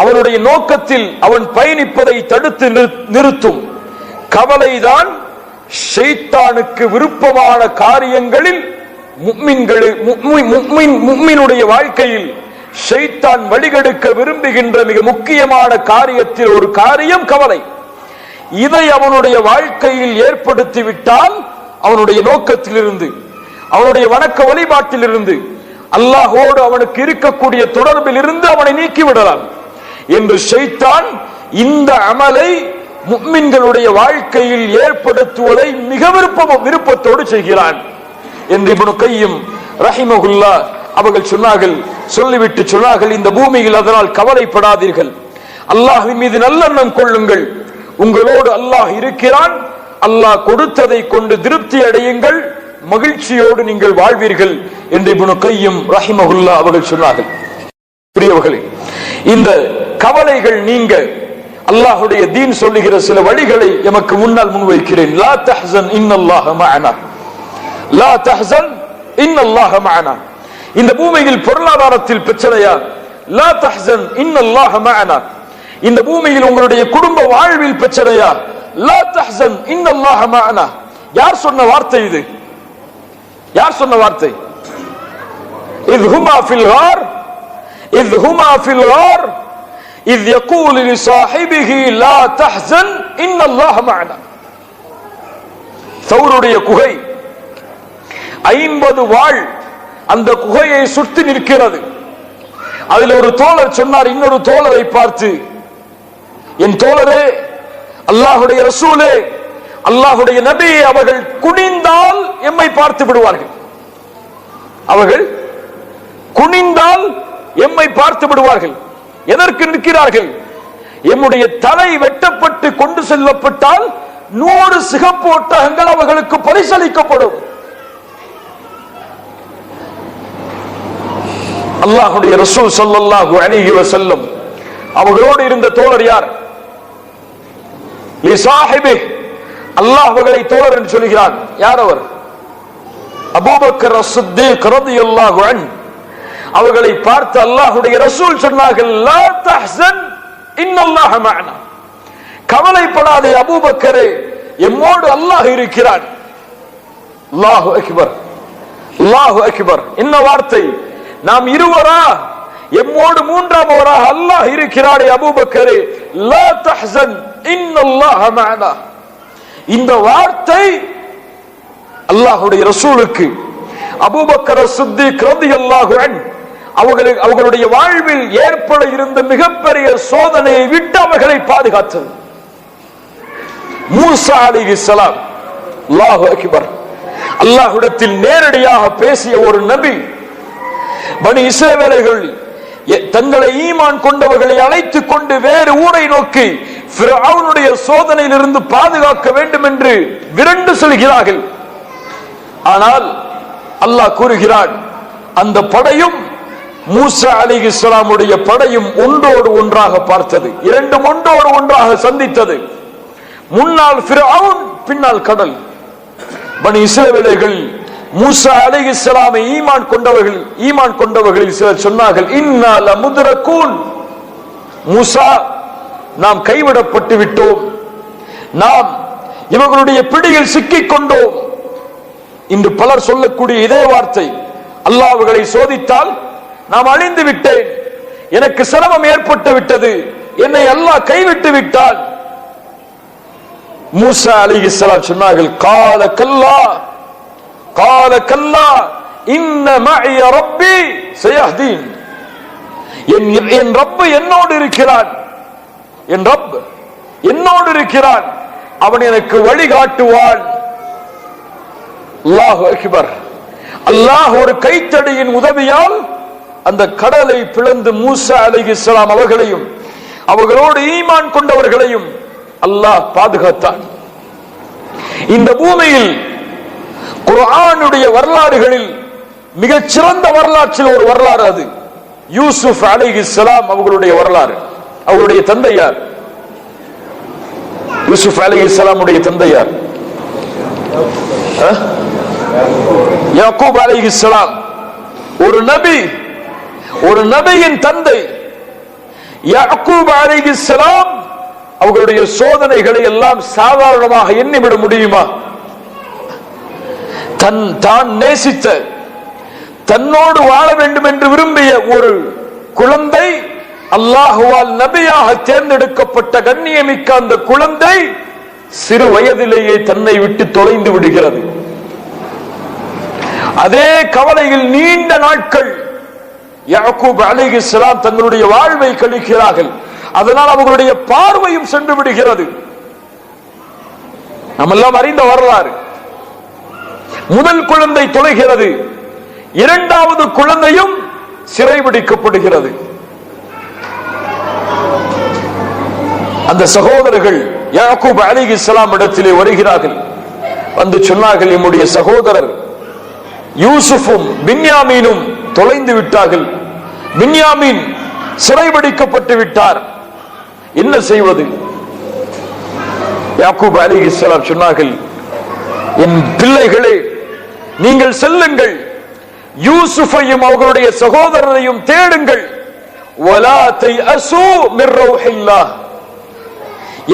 அவனுடைய நோக்கத்தில் அவன் பயணிப்பதை தடுத்து நிறுத்தும். கவலைதான் ஷைத்தானுக்கு விருப்பமான காரியங்களில் முஃமினுடைய வாழ்க்கையில் ஷைத்தான் வழிகெடுக்க விரும்புகின்ற மிக முக்கியமான காரியத்தில் ஒரு காரியம் கவலை. இதை அவனுடைய வாழ்க்கையில் ஏற்படுத்தி விட்டால் அவனுடைய நோக்கத்திலிருந்து, அவனுடைய வணக்க வழிபாட்டிலிருந்து, அல்லாஹோடு அவனுக்கு இருக்கக்கூடிய தொடர்பில் இருந்து அவனை நீக்கிவிடலாம் என்று ஷைத்தான் இந்த அமலை முஃமின்களுடைய வாழ்க்கையில் ஏற்படுத்துவதை மிக விருப்பத்தோடு செய்கிறான் என்று இப்னு கய்யிம் ரஹிமஹுல்லாஹ் அவர்கள் சொன்னார்கள். சொல்லிவிட்டு சொன்னார்கள், இந்த பூமியில் அதனால் கவலைப்படாதீர்கள், அல்லாஹ்வின் மீது நல்லெண்ணம் கொள்ளுங்கள், உங்களோடு அல்லாஹ் இருக்கிறான், அல்லாஹ் கொடுத்ததை கொண்டு திருப்தி அடையுங்கள், மகிழ்ச்சியோடு நீங்கள் வாழ்வீர்கள் என்று இப்னு கய்யிம் ரஹிமஹுல்லாஹ் அவர்கள் சொன்னார்கள். பிரியவர்களே, இந்த கவலைகள் நீங்க அல்லாஹ்வுடைய தீன் சொல்லுகிற சில வழிகளை எமக்கு முன்னால் முன்வைக்கிறேன். லா தஹ்ஸன் இன்னல்லாஹ மஅனா, லா தஹ்ஸன் இன்னல்லாஹ மஅனா. இந்த பூமியில் பொருளாதாரத்தில் பிரச்சனையா? லா தஹ்ஸன் இன்னல்லாஹ மஅனா. இந்த பூமியில் உங்களுடைய குடும்ப வாழ்வில் பிரச்சனையா? லா தஹ்ஸன் இன்னல்லாஹ மஅனா. யார் சொன்ன வார்த்தை இது? யார் சொன்ன வார்த்தை? إذ هما في الغار إذ هما في الغار إذ يقول لصاحبه لا تحزن إن الله معنا. தௌருடைய குகை 50 வாள் அந்த குகையை சுற்றி நிற்கிறது. அதில் ஒரு தோழர் சொன்னார் இன்னொரு தோழரை பார்த்து, என் தோழரே, அல்லாஹ்வுடைய ரசூலே, அல்லாஹ்வுடைய நபி அவர்கள் குனிந்தால் எம்மை பார்த்து விடுவார்கள். அவர்கள் குனிந்தால் எம்மை பார்த்து விடுவார்கள். எதற்கு நிற்கிறார்கள்? எம்முடைய தலை வெட்டப்பட்டு கொண்டு செல்லப்பட்டால் 100 சிகப்பு ஒட்டகங்கள் அவர்களுக்கு பரிசளிக்கப்படும். அல்லாஹ்வுடைய ரசூல் ஸல்லல்லாஹு அலைஹி வஸல்லம் அவர்களோடு இருந்த தோழர் யார்? லிசாஹிபி, அல்லாஹ் அவர்களை தோழர் என்று சொல்கிறான். யார் அவர்? அபூபக்கர் அஸ்-சித்தீக் ரலியல்லாஹு அன்ஹு. அவர்களை பார்த்து அல்லாஹ்வுடைய ரசூல் சொன்னார்கள், லா தஹ்சன் இன்னல்லாஹ மஅனா. கவலைப்படாதே அபூபக்கரே, எம்மோடு அல்லாஹ் இருக்கிறான். அல்லாஹு அக்பர், அல்லாஹு அக்பர். என்ன வார்த்தை! நாம் இருவரா, எம்மோடு மூன்றாமவராக அல்லாஹ் இருக்கிறாரே அபூபக்கரே, லா தஹ்சன் இன்னல்லாஹ மஅனா. இந்த வார்த்தை அல்லாஹ்வுடைய ரசூலுக்கு அபூபக்கர் அஸ்-சித்தீக் ரலியல்லாஹு அன்ஹு அவர்களுடைய வாழ்வில் ஏற்பட இருந்த மிகப்பெரிய சோதனையை விட்டு அவர்களை பாதுகாத்தது. மூசா அலைஹிஸ்ஸலாம், அல்லாஹு அக்பர், அல்லாஹ்விடத்தில் நேரடியாக பேசிய ஒரு நபி. பனி இஸ்ரவேலர்கள் தங்களை ஈமான் கொண்டவர்களை அழைத்துக் கொண்டு வேறு ஊரை நோக்கி ஃபிரௌனுடைய சோதனையிலிருந்து பாதுகாக்க வேண்டும் என்று விரண்டு செல்கிறார்கள். ஆனால் அல்லாஹ் கூறுகிறான், அந்த படையும் மூசா அலைஹிஸ்ஸலாமுடைய படையும் ஒன்றோடு ஒன்றாக பார்த்தது. இரண்டும் ஒன்றோடு ஒன்றாக சந்தித்தது. முன்னால் ஃபிரௌன், பின்னால் கடல். பனி இஸ்ரவேலர்கள் மூசா அலைஹிஸ்ஸலாமை ஈமான் கொண்டவர்களில் சிலர் சொன்னார்கள், இன்னா லமுத்ரகூன், மூசா நாம் கைவிடப்பட்டு விட்டோம், நாம் இவர்களுடைய பிடியில் சிக்கிக் கொண்டோம். இன்று பலர் சொல்லக்கூடிய இதே வார்த்தை, அல்லாஹ் அவர்களை சோதித்தால் நாம் அழிந்து விட்டேன், எனக்கு சிரமம் ஏற்பட்டு விட்டது, என்னை அல்லாஹ் கைவிட்டு விட்டால். மூசா அலைஹிஸ்ஸலாம் சொன்னார்கள், கால கல்லா கால கல்லா இன்ன மஇய ரப்பி சயஹ்தீன். என் ரப் என்னோடு இருக்கிறான், என் ரப் என்னோடு இருக்கிறான், அவன் எனக்கு வழிகாட்டுவான். அல்லாஹு அக்பர். அல்லாஹ் ஒரு கைத்தடியின் உதவியால் அந்த கடலை பிளந்து மூசா அலைஹிஸ்ஸலாம் அவர்களையும் அவர்களோடு ஈமான் கொண்டவர்களையும் அல்லாஹ் பாதுகாத்தான். இந்த பூமியில் குர்ஆனுடைய வரலாறுகளில் மிகச் சிறந்த வரலாற்றில் ஒரு வரலாறு அது யூசுப் அலைஹிஸ்ஸலாம் அவர்களுடைய வரலாறு. அவருடைய தந்தை யார்? யூசுப் அலைஹிஸ்ஸலாமுடைய தந்தை யார்? யாக்கூப் அலைஹிஸ்ஸலாம். ஒரு நபி, ஒரு நபியின் தந்தை யாக்கூப் அலைஹிஸ்ஸலாம் அவர்களுடைய சோதனைகளை எல்லாம் சாதாரணமாக எண்ணிவிட முடியுமா? தான் நேசித்த, தன்னோடு வாழ வேண்டும் என்று விரும்பிய ஒரு குழந்தை, அல்லாஹுவால் நபியாக தேர்ந்தெடுக்கப்பட்ட கண்ணியமிக்க அந்த குழந்தை சிறு வயதிலேயே தன்னை விட்டு தொலைந்து விடுகிறது. அதே கவலையில் நீண்ட நாட்கள் யாக்கூப் அலைஹிஸ்ஸலாம் தங்களுடைய வாழ்வை கழிக்கிறார்கள். அதனால் அவர்களுடைய பார்வையும் சென்று விடுகிறது. நாம் எல்லாம் அறிந்த வரலாறு. முதல் குழந்தை தொலைகிறது, இரண்டாவது குழந்தையும் சிறைபிடிக்கப்படுகிறது. அந்த சகோதரர்கள் யாக்கூப் அலைஹிஸ்ஸலாம் இடத்திலே வருகிறார்கள். வந்து சொன்னார்கள், நம்முடைய சகோதரர் யூசுஃபும் பின்யாமீனும் தொலைந்து விட்டார்கள், பின்யாமீன் சிறைபிடிக்கப்பட்டு விட்டார், என்ன செய்வது? யாக்கூப் அலைஹிஸ்ஸலாம் சொன்னார்கள், என் பிள்ளைகளே, நீங்கள் செல்லுங்கள், யூசுஃபையும் அவர்களுடைய சகோதரரையும் தேடுங்கள். வலா தயஸு மிர் ரௌஹில்லாஹ்.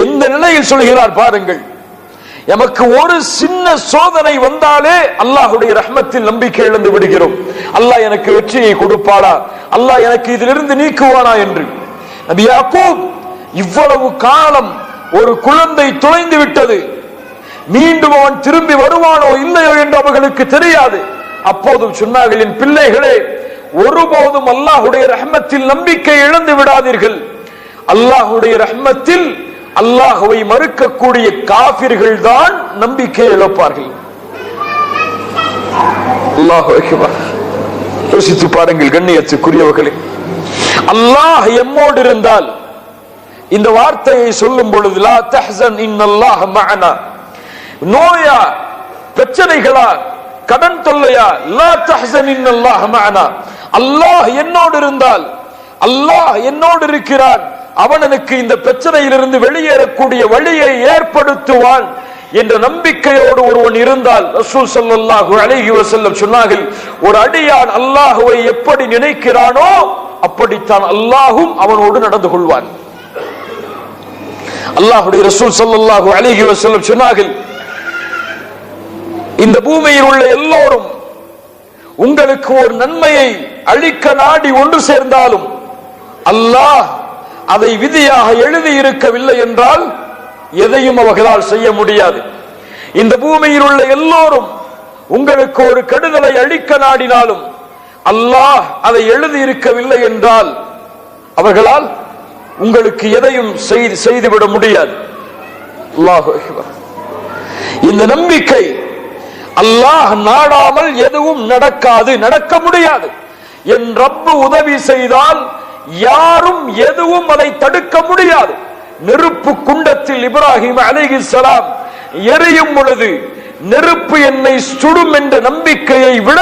எந்த நிலையில் சொல்கிறார் பாருங்கள். எமக்கு ஒரு சின்ன சோதனை வந்தாலே அல்லாஹ்வுடைய ரஹ்மத்தில் நம்பிக்கை இழந்து விடுகிறோம். அல்லாஹ் எனக்கு வெற்றியை கொடுப்பானா, அல்லாஹ் எனக்கு இதிலிருந்து நீக்குவானா என்று. நபி யாக்கூப் இவ்வளவு காலம் ஒரு குழந்தை தொலைந்து விட்டது, மீண்டும் அவன் திரும்பி வருவானோ இல்லையோ என்று அவர்களுக்கு தெரியாது. அப்போதும் சொன்னார்கள், என் பிள்ளைகளே, ஒருபோதும் அல்லாஹ்வுடைய ரஹ்மத்தில் நம்பிக்கை இழந்து விடாதீர்கள். அல்லாஹ்வுடைய ரஹ்மத்தில் அல்லாஹ்வை மறுக்கக்கூடிய காபிர்கள் தான் நம்பிக்கை இழப்பார்கள். அல்லாஹு அக்பர். யோசித்து பாருங்கள் கண்ணியத்துக்குரியவர்களே, அல்லாஹ் எம்மோடு இருந்தால், இந்த வார்த்தையை சொல்லும் பொழுது லா தஹ்சன் இன்னல்லாஹ் மஅனா, நோயா, பிரச்சனைகளா, கடன் தொல்லையா, லா தஹ்சன் இன்னல்லாஹ் மஅனா, அல்லாஹ் என்னோடு இருந்தால், அல்லாஹ் என்னோடு இருக்கிறான், அவன் எனக்கு இந்த பிரச்சனையிலிருந்து வெளியேறக்கூடிய வழியை ஏற்படுத்துவான் என்ற நம்பிக்கையோடு ஒருவன் இருந்தால், ரசூல் ஸல்லல்லாஹு அலைஹி வஸல்லம் சொன்னார்கள், ஒரு அடியான் அல்லாஹ்வை எப்படி நினைக்கிறானோ அப்படித்தான் அல்லாஹ்வும் அவனோடு நடந்து கொள்வான். அல்லாஹ்வுடைய ரசூல் ஸல்லல்லாஹு அலைஹி வஸல்லம் சொன்னார்கள், இந்த பூமியில் உள்ள எல்லோரும் உங்களுக்கு ஒரு நன்மையை அளிக்க நாடி ஒன்று சேர்ந்தாலும் அல்லாஹ் அதை விதியாக எழுதி இருக்கவில்லை என்றால் எதையும் அவர்களால் செய்ய முடியாது. இந்த பூமியில் உள்ள எல்லோரும் உங்களுக்கு ஒரு கெடுதலை அளிக்க நாடினாலும் அல்லாஹ் அதை எழுதி இருக்கவில்லை என்றால் அவர்களால் உங்களுக்கு எதையும் செய்துவிட முடியாது. அல்லாஹு அக்பர். இந்த நம்பிக்கை, அல்லாஹ் நாடாமல் எதுவும் நடக்காது, நடக்க முடியாது. என் ரப்பு உதவி செய்தால் யாரும் எதுவும் அதை தடுக்க முடியாது. நெருப்பு குண்டத்தில் இப்ராஹிம் அலைஹிஸ்ஸலாம் எரியும் பொழுது நெருப்பு என்னை சுடும் என்ற நம்பிக்கையை விட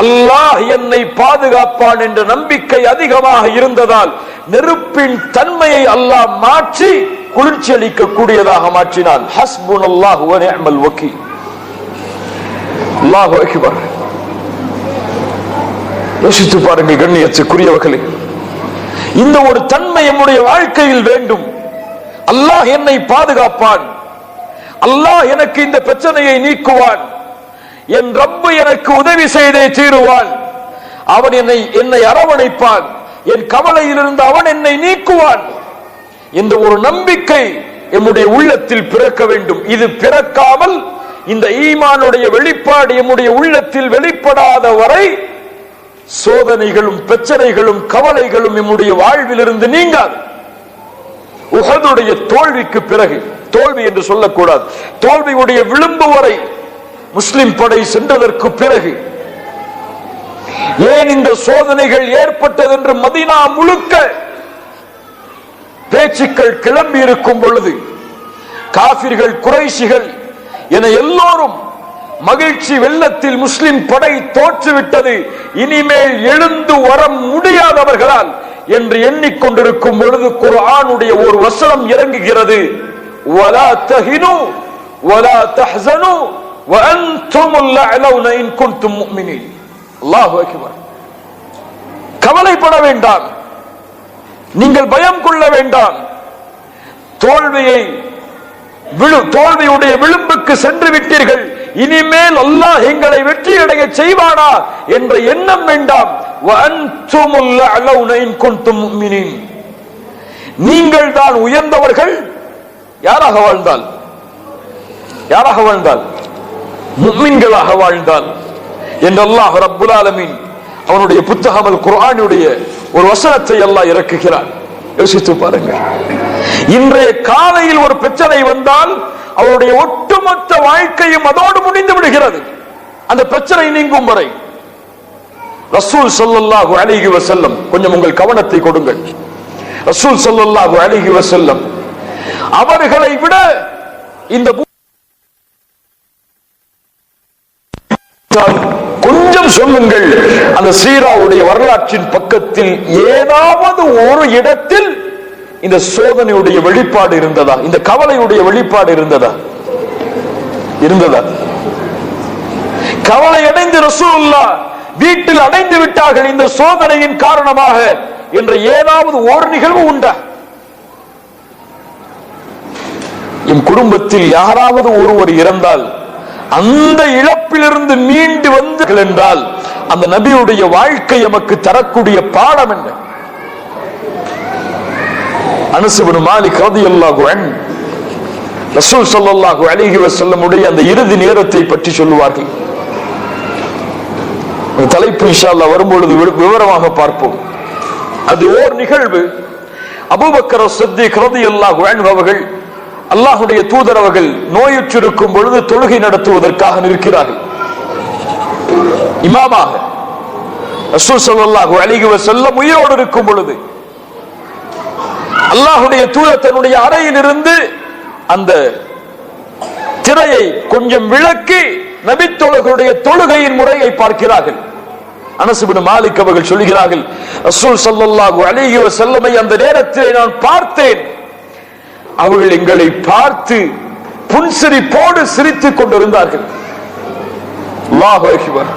அல்லாஹ் என்னை பாதுகாப்பான் என்ற நம்பிக்கை அதிகமாக இருந்ததால் நெருப்பின் தன்மையை அல்லாஹ் மாற்றி குளிர்ச்சி அளிக்கக்கூடியதாக மாற்றினான். ஹஸ்புனல்லாஹு வ நிஅமல் வக்கீல். அல்லாஹு அக்பர். யோசித்து பாருங்கள் கண்ணியத்துக்குரியவர்களே, இந்த ஒரு தன்மை நம்முடைய வாழ்க்கையில் வேண்டும். அல்லாஹ் என்னை பாதுகாப்பான், அல்லாஹ் எனக்கு இந்த பிரச்சனையை நீக்குவான், என் ரப்பு எனக்கு உதவி செய்தே தீருவான், அவன் என்னை அரவணைப்பான், என் கவலையிலிருந்து அவன் என்னை நீக்குவான் என்ற ஒரு நம்பிக்கை நம்முடைய உள்ளத்தில் பிறக்க வேண்டும். இது பிறக்காமல் இந்த ஈமானுடைய வெளிப்பாடு நம்முடைய உள்ளத்தில் வெளிப்படாத வரை சோதனைகளும் பிரச்சனைகளும் கவலைகளும் நம்முடைய வாழ்வில் இருந்து நீங்காது. உஹதுடைய தோல்விக்கு பிறகு, தோல்வி என்று சொல்லக்கூடாது, தோல்வியுடைய விளிம்பு வரை முஸ்லிம் படை சென்றதற்கு பிறகு ஏன் இந்த சோதனைகள் ஏற்பட்டது என்று மதீனா முழுக்க பேச்சுக்கள் கிளம்பி இருக்கும் பொழுது காபிர்கள், குறைஷிகள் என எல்லோரும் மகிழ்ச்சி வெள்ளத்தில் முஸ்லிம் படை தோற்றுவிட்டது, இனிமேல் எழுந்து வர முடியாதவர்களால் என்று எண்ணிக்கொண்டிருக்கும் பொழுது குர்ஆனுடைய ஒரு வசனம் இறங்குகிறது. வலா தஹினு வலா தஹ்ஸனு வஅன்துமுல் லஅலவுன இன் குன்தும் முஃமினீன். அல்லாஹு அக்பர். கவலைப்பட வேண்டாம், நீங்கள் பயம் கொள்ள வேண்டாம், தோல்வியுடைய விளிம்புக்கு சென்று விட்டீர்கள், இனிமேல் அல்லாஹ் எங்களை வெற்றி அடைய செய்வானா என்ற எண்ணம் வேண்டாம். வஅன்துமுல் லஅலவுன இன் குன்தும் முஃமினீன். நீங்கள் தான் உயர்ந்தவர்கள் யாராக வாழ்ந்தால், யாராக வாழ்ந்தால், முஃமின்களாக வாழ்ந்தால் என்று அல்லாஹ் ரப்புல் ஆலமீன் அவனுடைய புத்தகம் அல் குர்ஆனுடைய ஒரு வசனத்தை அல்லாஹ் இறக்குகிறான். யோசித்து பாருங்கள், இன்றைய காலையில் ஒரு பிரச்சனை வந்தால் அவருடைய ஒட்டுமொத்த வாழ்க்கையும் அதோடு முடிந்து விடுகிறது. அந்த பிரச்சனை நீங்கும் வரை ரசூல் ஸல்லல்லாஹு அலைஹி வஸல்லம், கொஞ்சம் உங்கள் கவனத்தை கொடுங்கள், ரசூல் ஸல்லல்லாஹு அலைஹி வஸல்லம் அவர்களை விட இந்த கொஞ்சம் சொல்லுங்கள், அந்த சீராவுடைய வரலாற்றின் பக்கத்தில் ஏதாவது ஒரு இடத்தில் இந்த சோதனையுடைய வெளிப்பாடு இருந்ததா, இந்த கவலையுடைய வெளிப்பாடு இருந்ததா? கவலை அடைந்து ரசூலுல்லாஹ் வீட்டில் அடைந்து விட்டார்கள் இந்த சோதனையின் காரணமாக என்ற ஏதாவது ஒரு நிகழ்வு உண்டா? என் குடும்பத்தில் யாராவது ஒருவர் இறந்தால் அந்த இழப்பிலிருந்து மீண்டு வந்தீர்கள் என்றால் அந்த நபியுடைய வாழ்க்கை நமக்கு தரக்கூடிய பாடம் என்ன? அனஸ் இப்னு மாலிக் ரலியல்லாஹு அன்ஹு ரசூல் ஸல்லல்லாஹு அலைஹி வஸல்லம் உடைய அந்த இறுதி நேரத்தை பற்றி சொல்லுவார்கள். தலைப்பு இன்ஷா அல்லாஹ் வரும்பொழுது விவரமாக பார்ப்போம். அது ஓர் நிகழ்வு. அபூபக்கர் ஸித்தீக் ரலியல்லாஹு அன்ஹு அவர்கள் அல்லாஹ்வுடைய தூதர் அவர்கள் நோயுற்றிருக்கும் பொழுது தொழுகை நடத்துவதற்காக நிற்கிறார்கள். இமாமாக ரசூல் ஸல்லல்லாஹு அலைஹி வஸல்லம் உயிரோடு இருக்கும் பொழுது அல்லாஹ்வுடைய தூதர் தன்னுடைய அறையில் இருந்து அந்த திரையை கொஞ்சம் விலக்கி நபித்தோழர்களுடைய தொழுகையின் முறையை பார்க்கிறார்கள். அனஸ் இப்னு மாலிக் அவர்கள் சொல்கிறார்கள், ரசூல் ஸல்லல்லாஹு அலைஹி வஸல்லமை அந்த நேரத்தில் நான் பார்த்தேன். அவர்கள் எங்களை பார்த்து புன்சிரிப்போடு சிரித்துக் கொண்டிருந்தார்கள். அல்லாஹு அக்பர்,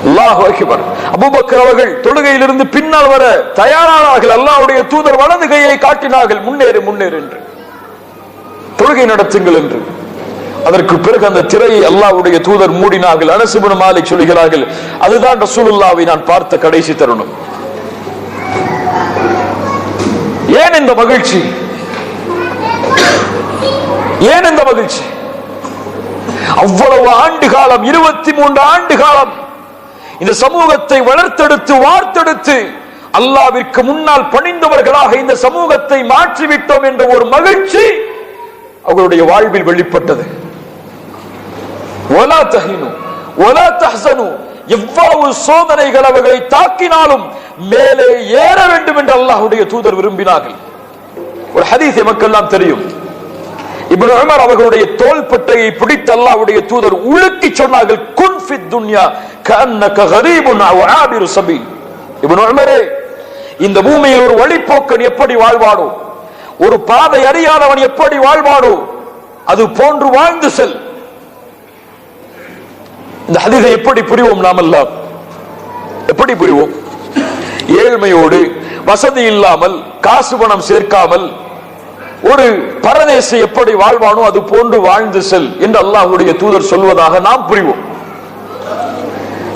அல்லாஹு அக்பர். அபூபக்கர் அவர்கள் தொழுகையிலிருந்து பின்னால் வர தயாரானார்கள். அல்லாஹ்வுடைய தூதர் வலது கையை காட்டினார்கள், முன்னேறு முன்னேறு என்று, தொழுகை நடத்துங்கள் என்று. அதற்கு பிறகு அந்த திரையை அல்லாஹ்வுடைய தூதர் மூடினார்கள். அனஸ் இப்னு மாலிக் சொல்கிறார்கள், அதுதான் ரசூலுல்லாஹ்வை நான் பார்த்த கடைசி தருணம். ஏன் இந்த மகிழ்ச்சி? ஏன் இந்த மகிழ்ச்சி? அவ்வளவு ஆண்டு காலம், 23 ஆண்டு காலம் இந்த சமூகத்தை வளர்த்தெடுத்து வார்த்தெடுத்து அல்லாஹ்விற்கு முன்னால் பணிந்தவர்களாக இந்த சமூகத்தை மாற்றிவிட்டோம் என்ற ஒரு மகிழ்ச்சி அவர்களுடைய வாழ்வில் வெளிப்பட்டது. வலா தஹினு வலா தஹ்சனு, எவ்வளவு சோதனைகள் அவர்களை தாக்கினாலும் மேலே ஏற வேண்டும் என்று அல்லாஹ்வுடைய தூதர் விரும்பினார்கள். ஒரு ஹதீஸ் எமக்கெல்லாம் தெரியும். இப்னு உமர் அவர்களுடைய தோள்பட்டையை பிடித்து அல்லாஹ்வுடைய தூதர் உலுக்கி சொன்னார்கள், குன் ஃபித் துன்யா கஅன்னக கரீபுன் அவ் ஆபிரு சபீல். இப்னு உமரே, இந்த பூமியில் ஒரு வழிப்போக்கன் எப்படி வாழ்வானோ, ஒரு பாதை அறியாதவன் எப்படி வாழ்வானோ அது போன்று வாழ்ந்து செல். இந்த ஹதீஸை எப்படி புரிவோம்? நாம் எல்லாம் எப்படி புரிவோம்? ஏழ்மையோடு, வசதி இல்லாமல், காசு பணம் சேர்க்காமல் ஒரு பரதேசி எப்படி வாழ்வானோ அது போன்று வாழ்ந்து செல் என்று அல்லாஹ்வுடைய தூதர் சொல்வதாக நாம் புரிவோம்.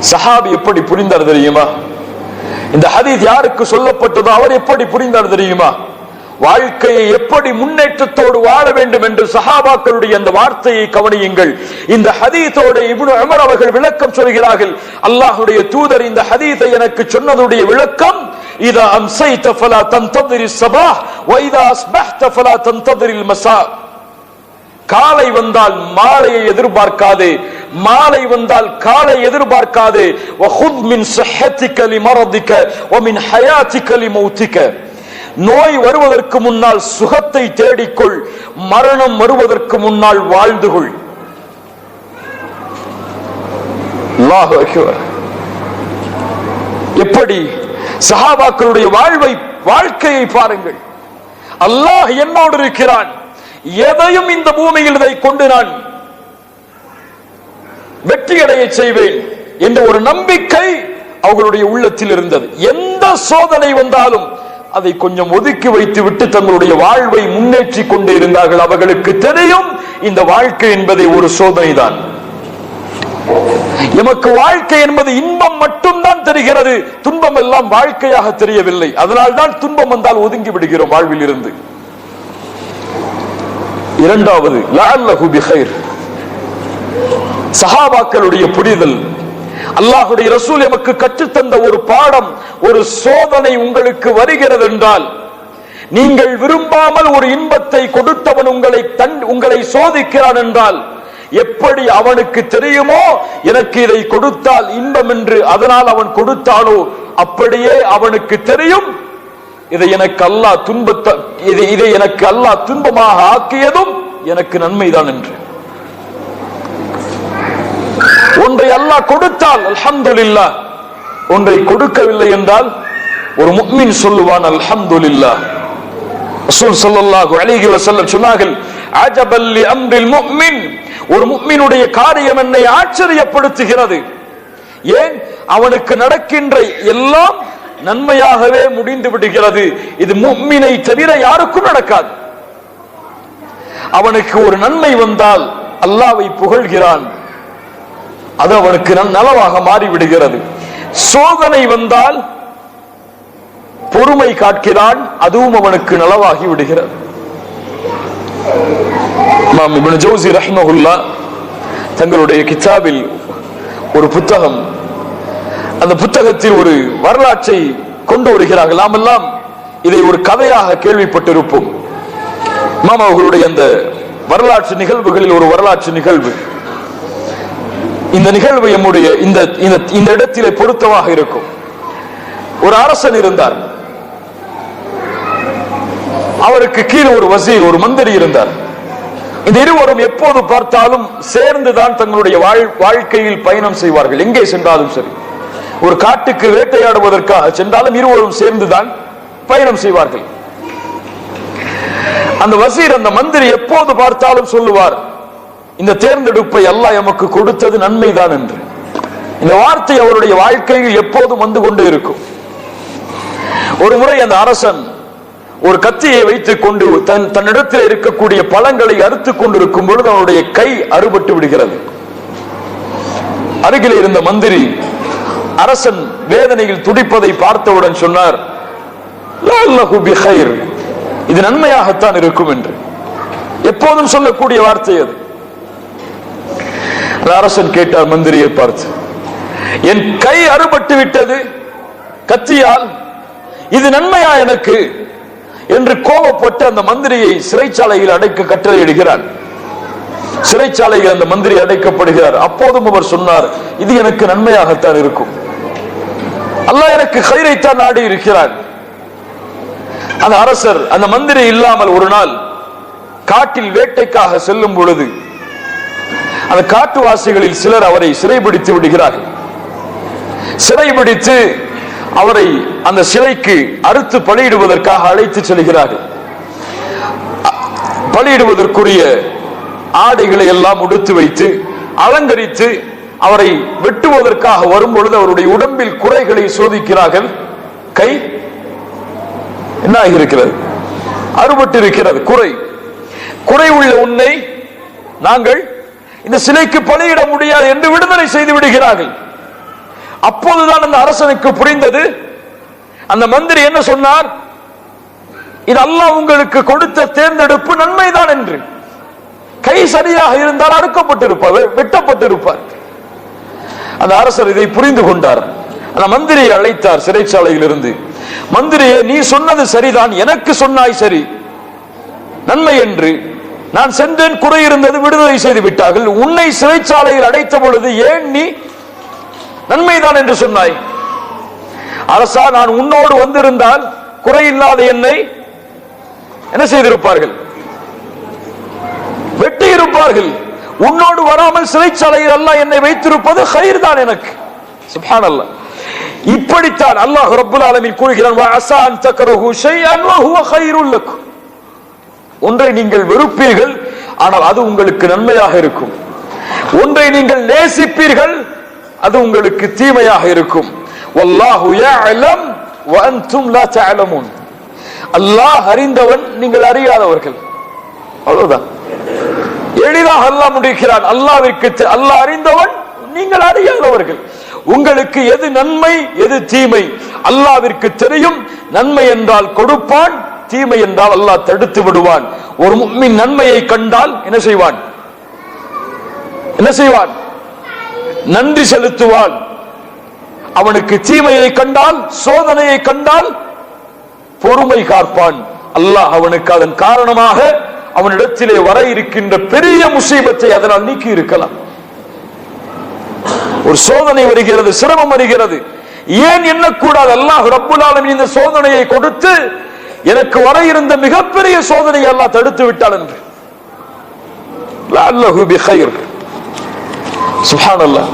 சஹாபி எப்படி புரிந்தார் தெரியுமா? இந்த ஹதீஸ் யாருக்கு சொல்லப்பட்டதோ அவர் எப்படி புரிந்தார் தெரியுமா? வாழ்க்கையை எப்படி முன்னேற்றத்தோடு வாழ வேண்டும் என்று சஹாபாக்களுடைய அந்த வார்த்தையை கவனியுங்கள். இந்த ஹதீஸோடு இப்னு உமர் அவர்கள் விளக்கம் சொல்கிறார்கள். அல்லாஹ்வுடைய தூதர் இந்த ஹதீஸை எனக்கு சொன்னதுடைய விளக்கம், இதா அம்சைத ஃபலா தன்ததிரி ஸபாஹ் வ இதா அஸ்பஹ்த ஃபலா தன்ததிரில் மஸா. காலை வந்தால் மாலையை எதிர்பார்க்காதே, மாலை வந்தால் காலை எதிர்பார்க்காதே. வ குத் மின் ஸஹ்ஹதிக லிமரதிக வ மின் ஹயாதிக லிமௌதிக. நோய் வருவதற்கு முன்னால் சுகத்தை தேடிக்கொள், மரணம் வருவதற்கு முன்னால் வாழ்ந்து கொள். அல்லாஹு அக்பர். எப்படி சஹாபாக்களுடைய வாழ்க்கையை பாருங்கள். அல்லாஹ் என்னோடு இருக்கிறான், எதையும் இந்த பூமியில் இதை கொண்டு நான் வெற்றியடைய செய்வேன் என்ற ஒரு நம்பிக்கை அவர்களுடைய உள்ளத்தில் இருந்தது. எந்த சோதனை வந்தாலும் அதை கொஞ்சம் ஒதுக்கி வைத்து விட்டு தங்களுடைய வாழ்வை முன்னேற்றி கொண்டு இருந்தார்கள். அவர்களுக்கு தெரியும் இந்த வாழ்க்கை என்பதை ஒரு சோதனை தான். எமக்கு வாழ்க்கை என்பது இன்பம் மட்டும்தான் தெரிகிறது, துன்பம் எல்லாம் வாழ்க்கையாக தெரியவில்லை. அதனால்தான் துன்பம் வந்தால் ஒதுங்கி விடுகிறோம் வாழ்வில் இருந்து. இரண்டாவது, லஅல்லஹு பிகைர். சஹாபாக்களுடைய புரிதல், அல்லாஹ்வுடைய ரசூல் எமக்கு கற்றுத்தந்த ஒரு பாடம். ஒரு சோதனை உங்களுக்கு வருகிறது என்றால், நீங்கள் விரும்பாமல் ஒரு இன்பத்தை கொடுத்தவன் உங்களை சோதிக்கிறான் என்றால், எப்படி அவனுக்கு தெரியுமோ எனக்கு இதை கொடுத்தால் இன்பம் என்று, அதனால் அவன் கொடுத்தானோ அப்படியே அவனுக்கு தெரியும் இதை எனக்கு அல்லாஹ் துன்பமாக ஆக்கியதும் எனக்கு நன்மைதான் என்று. ஒன்றை அல்லாஹ் கொடுத்தால் அல்ஹம்துலில்லாஹ், ஒன்றை கொடுக்கவில்லை என்றால் ஒரு முஃமின் சொல்லுவான் அல்ஹம்துலில்லாஹ். ரசூல் ஸல்லல்லாஹு அலைஹி வஸல்லம் சொன்னார்கள், அஜபல் லி அம்ரில் முஃமின். ஒரு முஃமினுடைய காரியம் என்னை ஆச்சரியப்படுத்துகிறது. ஏன்? அவனுக்கு நடக்கின்ற எல்லாம் நன்மையாகவே முடிந்து விடுகிறது. இது முஃமினை தவிர யாருக்கும் நடக்காது. அவனுக்கு ஒரு நன்மை வந்தால் அல்லாஹ்வை புகழ்கிறான், அது அவனுக்கு நலவாக மாறிவிடுகிறது. சோதனை வந்தால் பொறுமை காக்கிறான், அதுவும் அவனுக்கு நலவாகி விடுகிறது. இமாம் இப்னு ஜௌஸி ரஹ்மஹுல்லாஹ் தங்களுடைய கிதாபில் ஒரு புத்தகம், அந்த புத்தகத்தில் ஒரு வரலாற்றை கொண்டு வருகிறார்கள். நாம் எல்லாம் இதை ஒரு கதையாக கேள்விப்பட்டிருப்போம். இமாம் அவர்களுடைய அந்த வரலாற்று நிகழ்வுகளில் ஒரு வரலாற்று நிகழ்வு, இந்த நிகழ்வு நம்முடைய இந்த இடத்திலே பொருத்தமாக இருக்கும். ஒரு அரசன் இருந்தார், அவருக்கு கீழே ஒரு வசீர், ஒரு மந்திரி இருந்தார். இந்த இருவரும் எப்போது பார்த்தாலும் சேர்ந்துதான் தங்களுடைய வாழ்க்கையில் பயணம் செய்வார்கள். எங்கே சென்றாலும் சரி, ஒரு காட்டுக்கு வேட்டையாடுவதற்காக சென்றாலும் இருவரும் சேர்ந்துதான் பயணம் செய்வார்கள். அந்த வசீர், அந்த மந்திரி எப்போது பார்த்தாலும் சொல்லுவார், இந்த தேர்ந்தெடுப்பை அல்லாஹ் எமக்கு கொடுத்தது நன்மைதான் என்று. இந்த வார்த்தை அவருடைய வாழ்க்கையில் எப்போதும் வந்து கொண்டே இருக்கும். ஒரு முறை அந்த அரசன் ஒரு கத்தியை வைத்துக் கொண்டு தன்னிடத்தில் இருக்கக்கூடிய பழங்களை அறுத்துக் கொண்டிருக்கும் பொழுது அவனுடைய கை அறுபட்டு விடுகிறது. அருகில் இருந்த மந்திரி அரசன் வேதனையில் துடிப்பதை பார்த்தவுடன் சொன்னார், இது நன்மையாகத்தான் இருக்கும் என்று. எப்போதும் சொல்லக்கூடிய வார்த்தை அது. அரசன் கேட்டார் மந்திரியை பார்த்து, என் கை அறுபட்டு விட்டது கத்தியால், இது நன்மையா எனக்கு என்று கோபப்பட்டு அந்த மந்திரியை சிறைச்சாலையில் அடைக்க கட்டளையிடுகிறார். சிறைச்சாலையில் அந்த மந்திரி அடைக்கப்படுகிறார். அப்போதும் அவர் சொன்னார், இது எனக்கு நன்மையாகத்தான் இருக்கும், அல்லாஹ் எனக்கு கைரைத்தான் நாடி இருக்கிறார். அந்த அரசர் அந்த மந்திரி இல்லாமல் ஒரு நாள் காட்டில் வேட்டைக்காக செல்லும் பொழுது அந்த காட்டுவாசிகளில் சிலர் அவரை சிறைபிடித்து விடுகிறார்கள். சிறைபிடித்து அவரை அந்த சிலைக்கு அறுத்து பலியிடுவதற்காக அழைத்து செல்கிறார்கள். பலியிடுவதற்குரிய ஆடைகளை எல்லாம் உடுத்து வைத்து அலங்கரித்து அவரை வெட்டுவதற்காக வரும் பொழுது அவருடைய உடம்பில் குறைகளை சோதிக்கிறார்கள். கை என்ன ஆகியிருக்கிறது? அறுபட்டு இருக்கிறது. குறை உள்ள உன்னை நாங்கள் இந்த சிலைக்கு பலியிட முடியாது என்று விடுதலை செய்து விடுகிறார்கள். அப்போதுதான் அந்த அரசனுக்கு புரிந்தது. அந்த மந்திரி என்ன சொன்னார், இது அல்லாஹ் உங்களுக்கு கொடுத்த தேர்ந்தெடுப்பு நன்மைதான் என்று. கை சரியாக இருந்தால் அறுக்கப்பட்டிருப்பார், வெட்டப்பட்டிருப்பார். அந்த அரசர் இதை புரிந்து கொண்டார். அந்த மந்திரியை அழைத்தார் சிறைச்சாலையில் இருந்து. மந்திரியே, நீ சொன்னது சரிதான், எனக்கு சொன்னாய் சரி, நன்மை என்று. நான் சென்றேன், குறை இருந்தது, விடுதலை செய்து விட்டார்கள். உன்னை சிறைச்சாலையில் அடைத்த பொழுது ஏன் நீ நன்மைதான் என்று சொன்னாய்? அரசா, நான் உன்னோடு வந்திருந்தால் குறையில்லாத என்னை என்ன செய்திருப்பார்கள்? வெட்டி இருப்பார்கள். உன்னோடு வராமல் சிறைச்சாலையில் அல்லாஹ் என்னை வைத்திருப்பது கைர் தான் எனக்கு. சுப்ஹானல்லாஹ். இப்படித்தான் அல்லாஹ் ரப்பல் ஆலமீன் கூறுகிறான், வஅஸா அன் தக்ரஹு ஷைஅன் வஹுவ கைருல் லக்கும். ஒன்றை நீங்கள் வெறுப்பீர்கள், ஆனால் அது உங்களுக்கு நன்மையாக இருக்கும். ஒன்றை நீங்கள் நேசிப்பீர்கள், அது உங்களுக்கு தீமையாக இருக்கும். வல்லாஹு யஅலம் வ அன்தும் லா தஅலமூன். அல்லாஹ் அறிந்தவன், நீங்கள் அறியாதவர்கள். அவ்வளவுதான். எளிதாக அல்லாஹ் முடிக்கிறான். அல்லாஹ் அறிந்தவன், நீங்கள் அறியாதவர்கள். உங்களுக்கு எது நன்மை எது தீமை அல்லாஹ்விற்கு தெரியும். நன்மை என்றால் கொடுப்பான், தீமை என்றால் அல்லாஹ் தடுத்து விடுவான். ஒரு முஃமின் நன்மையை கண்டால் என்ன செய்வான்? நன்றி செலுத்துவான். அவனுக்கு தீமையை கண்டால், சோதனையை கண்டால் பொறுமை காப்பான். அல்லாஹ் அவனுக்கு அதன் காரணமாக அவனிடத்திலே வர இருக்கின்ற பெரிய முசீபத்தை அதனால் நீக்கி இருக்கலாம். ஒரு சோதனை வருகிறது, சிரமம் வருகிறது, ஏன் எண்ணக்கூடாது? அல்லாஹ் ரப்புல் ஆலமீன் இந்த சோதனையை கொடுத்து எனக்கு வர இருந்த மிகப்பெரிய சோதனையை அல்லாஹ் தடுத்து விட்டான் என்று. லஅல்லஹு பிகைர். சுப்ஹானல்லாஹ்.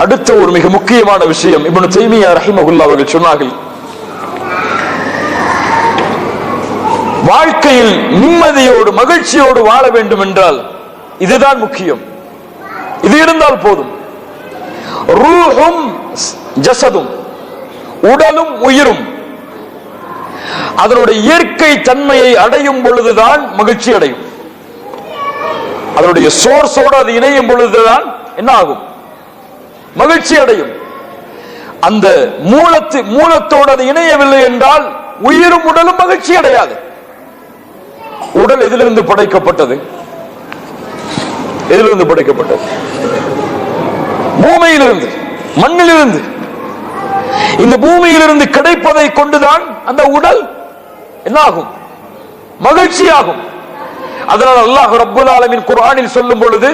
அடுத்த ஒரு மிக முக்கியமான விஷயம் இப்னு தைமியா ரஹிமஹுல்லாஹ் அவர்கள் சொன்னார்கள், வாழ்க்கையில் நிம்மதியோடு மகிழ்ச்சியோடு வாழ வேண்டும் என்றால் இதுதான் முக்கியம். இது இருந்தால் போதும். ரூஹும் ஜஸதும், உடலும் உயிரும் அதனுடைய இயற்கை தன்மையை அடையும் பொழுதுதான் மகிழ்ச்சி அடையும். அதனுடைய சோர்ஸோடு அது இணையும் பொழுதுதான் என்ன ஆகும்? மகிழ்ச்சி அடையும். அந்த மூலத்தோடு அது இணையவில்லை என்றால் உயிரும் உடலும் மகிழ்ச்சி அடையாது. உடல் எதிலிருந்து படைக்கப்பட்டது? எதிலிருந்து படைக்கப்பட்டது? பூமியிலிருந்து, மண்ணிலிருந்து. இந்த பூமியிலிருந்து கிடைப்பதை கொண்டுதான் அந்த உடல் என்ன ஆகும்? மகிழ்ச்சியாகும். அதனால் அல்லாஹ் ரப்பல் ஆலமீன் குர்ஆனில் சொல்லும் பொழுது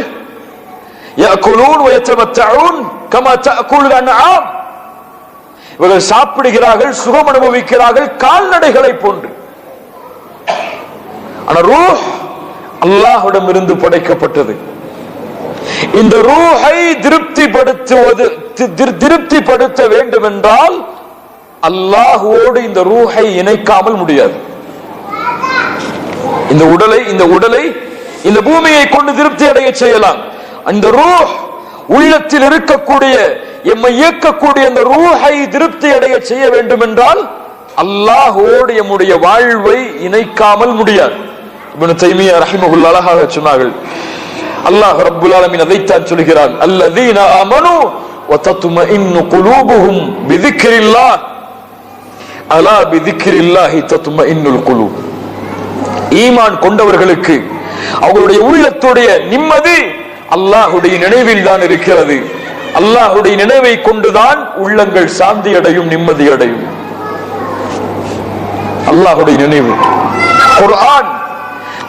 يأكلون ويتمتعون كما تأكل الأنعام, இவர்கள் சாப்பிடுகிறார்கள், சுகம் அனுபவிக்கிறார்கள் கால்நடைகளை போன்று. ஆனால் ரூஹ் அல்லாஹ்விடம் இருந்து படைக்கப்பட்டது. இந்த ரூஹை திருப்திப்படுத்த வேண்டும் என்றால் அல்லாஹ்வோடு இந்த ரூஹை இணைக்காமல் முடியாது. இந்த உடலை இந்த பூமியை கொண்டு திருப்தி அடைய செய்யலாம். அந்த ரூஹ் உள்ளத்தில் இருக்கக்கூடிய, எம்மை இயக்கக்கூடிய அந்த ரூஹை திருப்தி அடைய செய்ய வேண்டும் என்றால் அல்லாஹ்வோடு எம்முடைய வாழ்வை இணைக்காமல் முடியாது. இப்னு தைமியா ரஹிமஹுல்லாஹ் அழகாக சொன்னார்கள். அல்லாஹ் ரப்பல் ஆலமீன் அதைத்தான் சொல்கிறான், அல்லதீன ஆமனூ வதத்மஇன்னு குலூபுஹும் பிதிக்ரில்லாஹ் அலா பிதிக்ரில்லாஹி தத்மஇன்னுல் குலூப். ஈமான் கொண்டவர்களுக்கு அவர்களுடைய உள்ளத்துடைய நிம்மதி அல்லாஹ்வுடைய நினைவில் தான் இருக்கிறது. அல்லாஹ்வுடைய நினைவை கொண்டுதான் உள்ளங்கள் சாந்தி அடையும், நிம்மதி அடையும். அல்லாஹ்வுடைய நினைவு. குர்ஆன்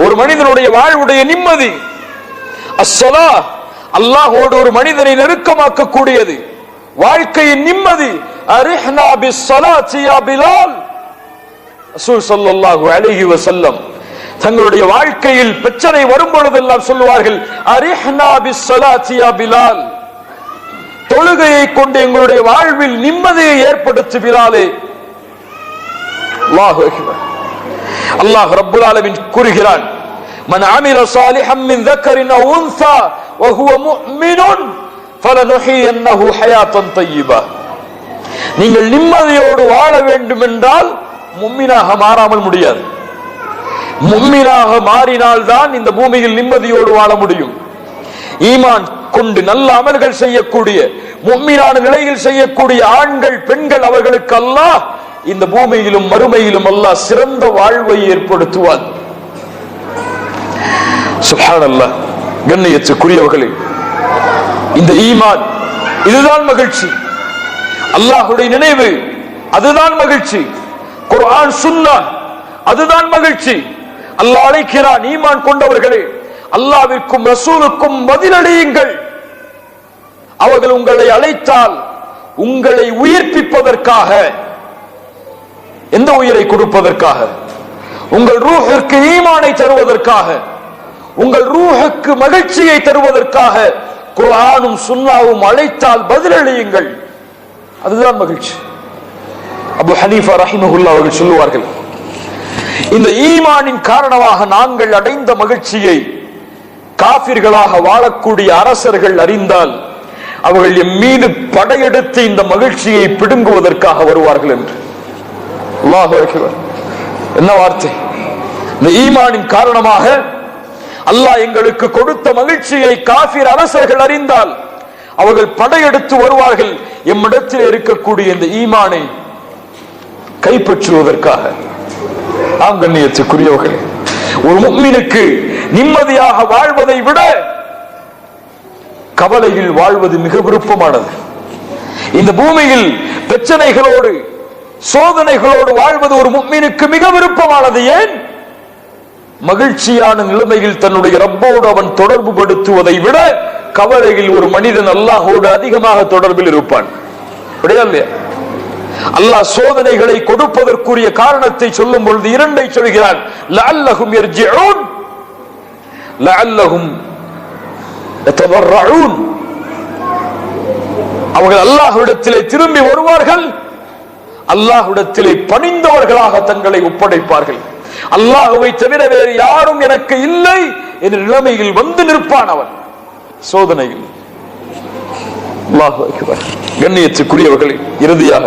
ஒரு மனிதனுடைய வாழ்வுடைய நிம்மதி. அஸ்ஸலாஹ் அல்லாஹ்வோடு ஒரு மனிதனை நெருக்கமாக்கக்கூடியது, வாழ்க்கையின் நிம்மதி. அரிஹ்னா பிஸ்ஸலாத்தி யா பிலால். ரசூல் ஸல்லல்லாஹு அலைஹி வஸல்லம் தங்களுடைய வாழ்க்கையில் பிரச்சனை வரும் பொழுதெல்லாம் சொல்லுவார்கள், அரிஹ்னா பிஸ்ஸலாத்தி யா பிலால், தொழுகையை கொண்டு எங்களுடைய வாழ்வில் நிம்மதியை ஏற்படுத்து பிலாலே. அல்லாஹு அக்பர். அல்லாஹ் ரப்பல் ஆலமீன் கூறுகிறான், மன் அமில சாலிஹன் மின் ذكرٍ أو أنثى وهو مؤمن فلنحيينه حياة طيبة. நீங்கள் நிம்மதியோடு வாழ வேண்டும் என்றால் முஃமினாக மாறாமல் முடியாது. முஃமினாக மாறினால்தான் இந்த பூமியில் நிம்மதியோடு வாழ முடியும். ஈமான் கொண்டு நல்ல அமல்கள் செய்யக்கூடிய, முஃமினான நிலையில் செய்யக்கூடிய ஆண்கள் பெண்கள், அவர்களுக்கு அல்லாஹ் இந்த பூமியிலும் மறுமையிலும் அல்லாஹ் சிறந்த வாழ்வை ஏற்படுத்துவார். சுப்ஹானல்லாஹ். கண்ணியத்துக்குரியவர்களே, இந்த ஈமான் இதுதான் மகிழ்ச்சி. அல்லாஹ்வுடைய நினைவு அதுதான் மகிழ்ச்சி. குர்ஆன் சுன்னஹ் அதுதான் மகிழ்ச்சி. அல்லாஹ் அழைக்கிறான், ஈமான் கொண்டவர்களே, அல்லாஹ்விற்கும் ரசூலுக்கும் பதிலளியுங்கள். அவர்கள் உங்களை அழைத்தால் உங்களை உயிர்ப்பிப்பதற்காக. எந்த உயிரை கொடுப்பதற்காக? உங்கள் ரூஹுக்கு ஈமானை தருவதற்காக, உங்கள் ரூஹுக்கு மகிழ்ச்சியை தருவதற்காக குர்ஆனும் சுன்னாவும் அழைத்தால் பதிலளியுங்கள். அதுதான் மகிழ்ச்சி. அபு ஹனீஃபா ரஹிமஹுல்லாஹ் அவர்கள் சொல்லுவார்கள், இந்த ஈமானின் காரணமாக நாங்கள் அடைந்த மகிழ்ச்சியை காஃபிர்களாக வாழக்கூடிய அரசர்கள் அறிந்தால் அவர்கள் எம் மீது படையெடுத்து இந்த மகிழ்ச்சியை பிடுங்குவதற்காக வருவார்கள் என்று. அல்லாஹு அக்பர். என்ன வார்த்தை! இந்த ஈமானின் காரணமாக அல்லாஹ் எங்களுக்கு கொடுத்த மகிழ்ச்சியை காஃபிர் அரசர்கள் அறிந்தால் அவர்கள் படையெடுத்து வருவார்கள் எம்மிடத்தில் இருக்கக்கூடிய இந்த ஈமானை கைப்பற்றுவதற்காக. ஆம் கண்ணியத்துக்குரியவர்களே, ஒரு முஃமினுக்கு நிம்மதியாக வாழ்வதை விட கவலையில் வாழ்வது மிக விருப்பமானது. இந்த பூமியில் பிரச்சனைகளோடு சோதனைகளோடு வாழ்வது ஒரு முஃமினுக்கு மிக விருப்பமானது. ஏன்? மகிழ்ச்சியான நிலைமையில் தன்னுடைய ரப்போடு அவன் தொடர்பு படுத்துவதை விட கவலையில் ஒரு மனிதன் அல்லாஹோடு அதிகமாக தொடர்பில் இருப்பான். அல்லாஹ் சோதனைகளை கொடுப்பதற்குரிய காரணத்தை சொல்லும் பொழுது இரண்டை சொல்கிறான். லஅல்லஹும் யர்ஜிஊன், லஅல்லஹும் யததர்ரஊன். அவர்கள் அல்லாஹ்விடத்திலே திரும்பி வருவார்கள், அல்லாஹ்விடத்திலே பணிந்தவர்களாக தங்களை ஒப்படைப்பார்கள். அல்லாஹ்வை தவிர வேறு யாரும் எனக்கு இல்லை என்ற நிலைமையில் வந்து நிற்பான் அவன் சோதனையில். அல்லாஹு அக்பர். கண்ணியத்துக்குரியவர்களே, இறுதியாக